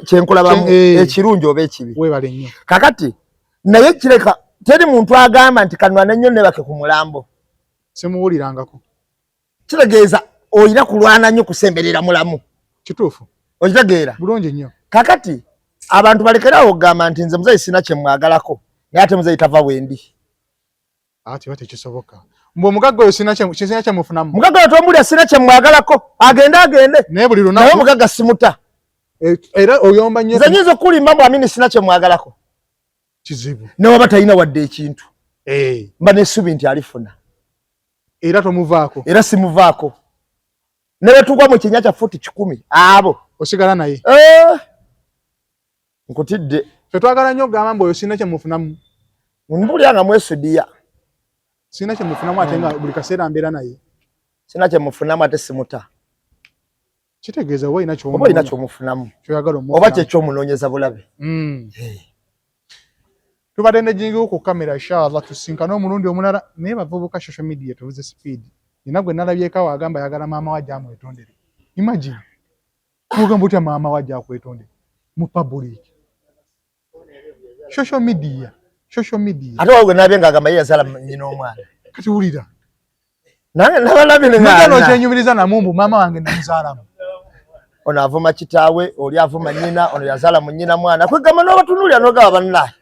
kyenkulabamu ekirungi oba ekibi weebale nnyo kakati naye kireka teri muntu agamba nti kanwana nnyo nebake ku mulambo simuwulirangako kitegeeza olina kulwana nnyo kusemberera mulamu kituufu okitegeera bulungi nnyo kakati abantu balekerawo okugamba nti nze muzeyi sina kye mwagalako naye ate muzeyi tava wendi ati bate kisoboka mbo mugagga oyo sina kye mufunamu mugagga oyo tomulya sina kye mwagalako agende naye buli lunaku naye mugagga simuta era oyomba nnyo nze nyinza okulimba mbu amini sina kye mwagalako kizibu ne waba talina wadde ekintu mba n'essubi nti alifuna era tomuvaako era simuvaako ne betugwa mu kinya kya futi 10 abo osigala naye nkutidde fe twagala nnyo okugamba mbu oyo sina kye mufunamu mbulyanga mwesudiya sina kye mufunamu ate nga buli kaseera mbeera naye sina kye mufunamu ate simuta kitegeeza oba olina kyomufunamu kyoyagala oba kyekyomunoonyeza bulabe tubadde nejingiwo ku kamera inshallah tusinkane omulundi omulala naye bavubuka social media tuvuze speed nina gwe nalabyeko wagamba yagala maama wajja amwetondere imagine mugamba otya maama wajja akwetondere mu public social media ate wagwe nabye ng'agamba ye yazala nnyina omwana kati wulira nange nabalabye nengano kyenyumiriza namumbu maama wange namuzaalamu ono avuma kitaawe oli avuma nnyina ono yazala mu nnyina mwana kwegamba n'obatunulira n'ogaba bannaye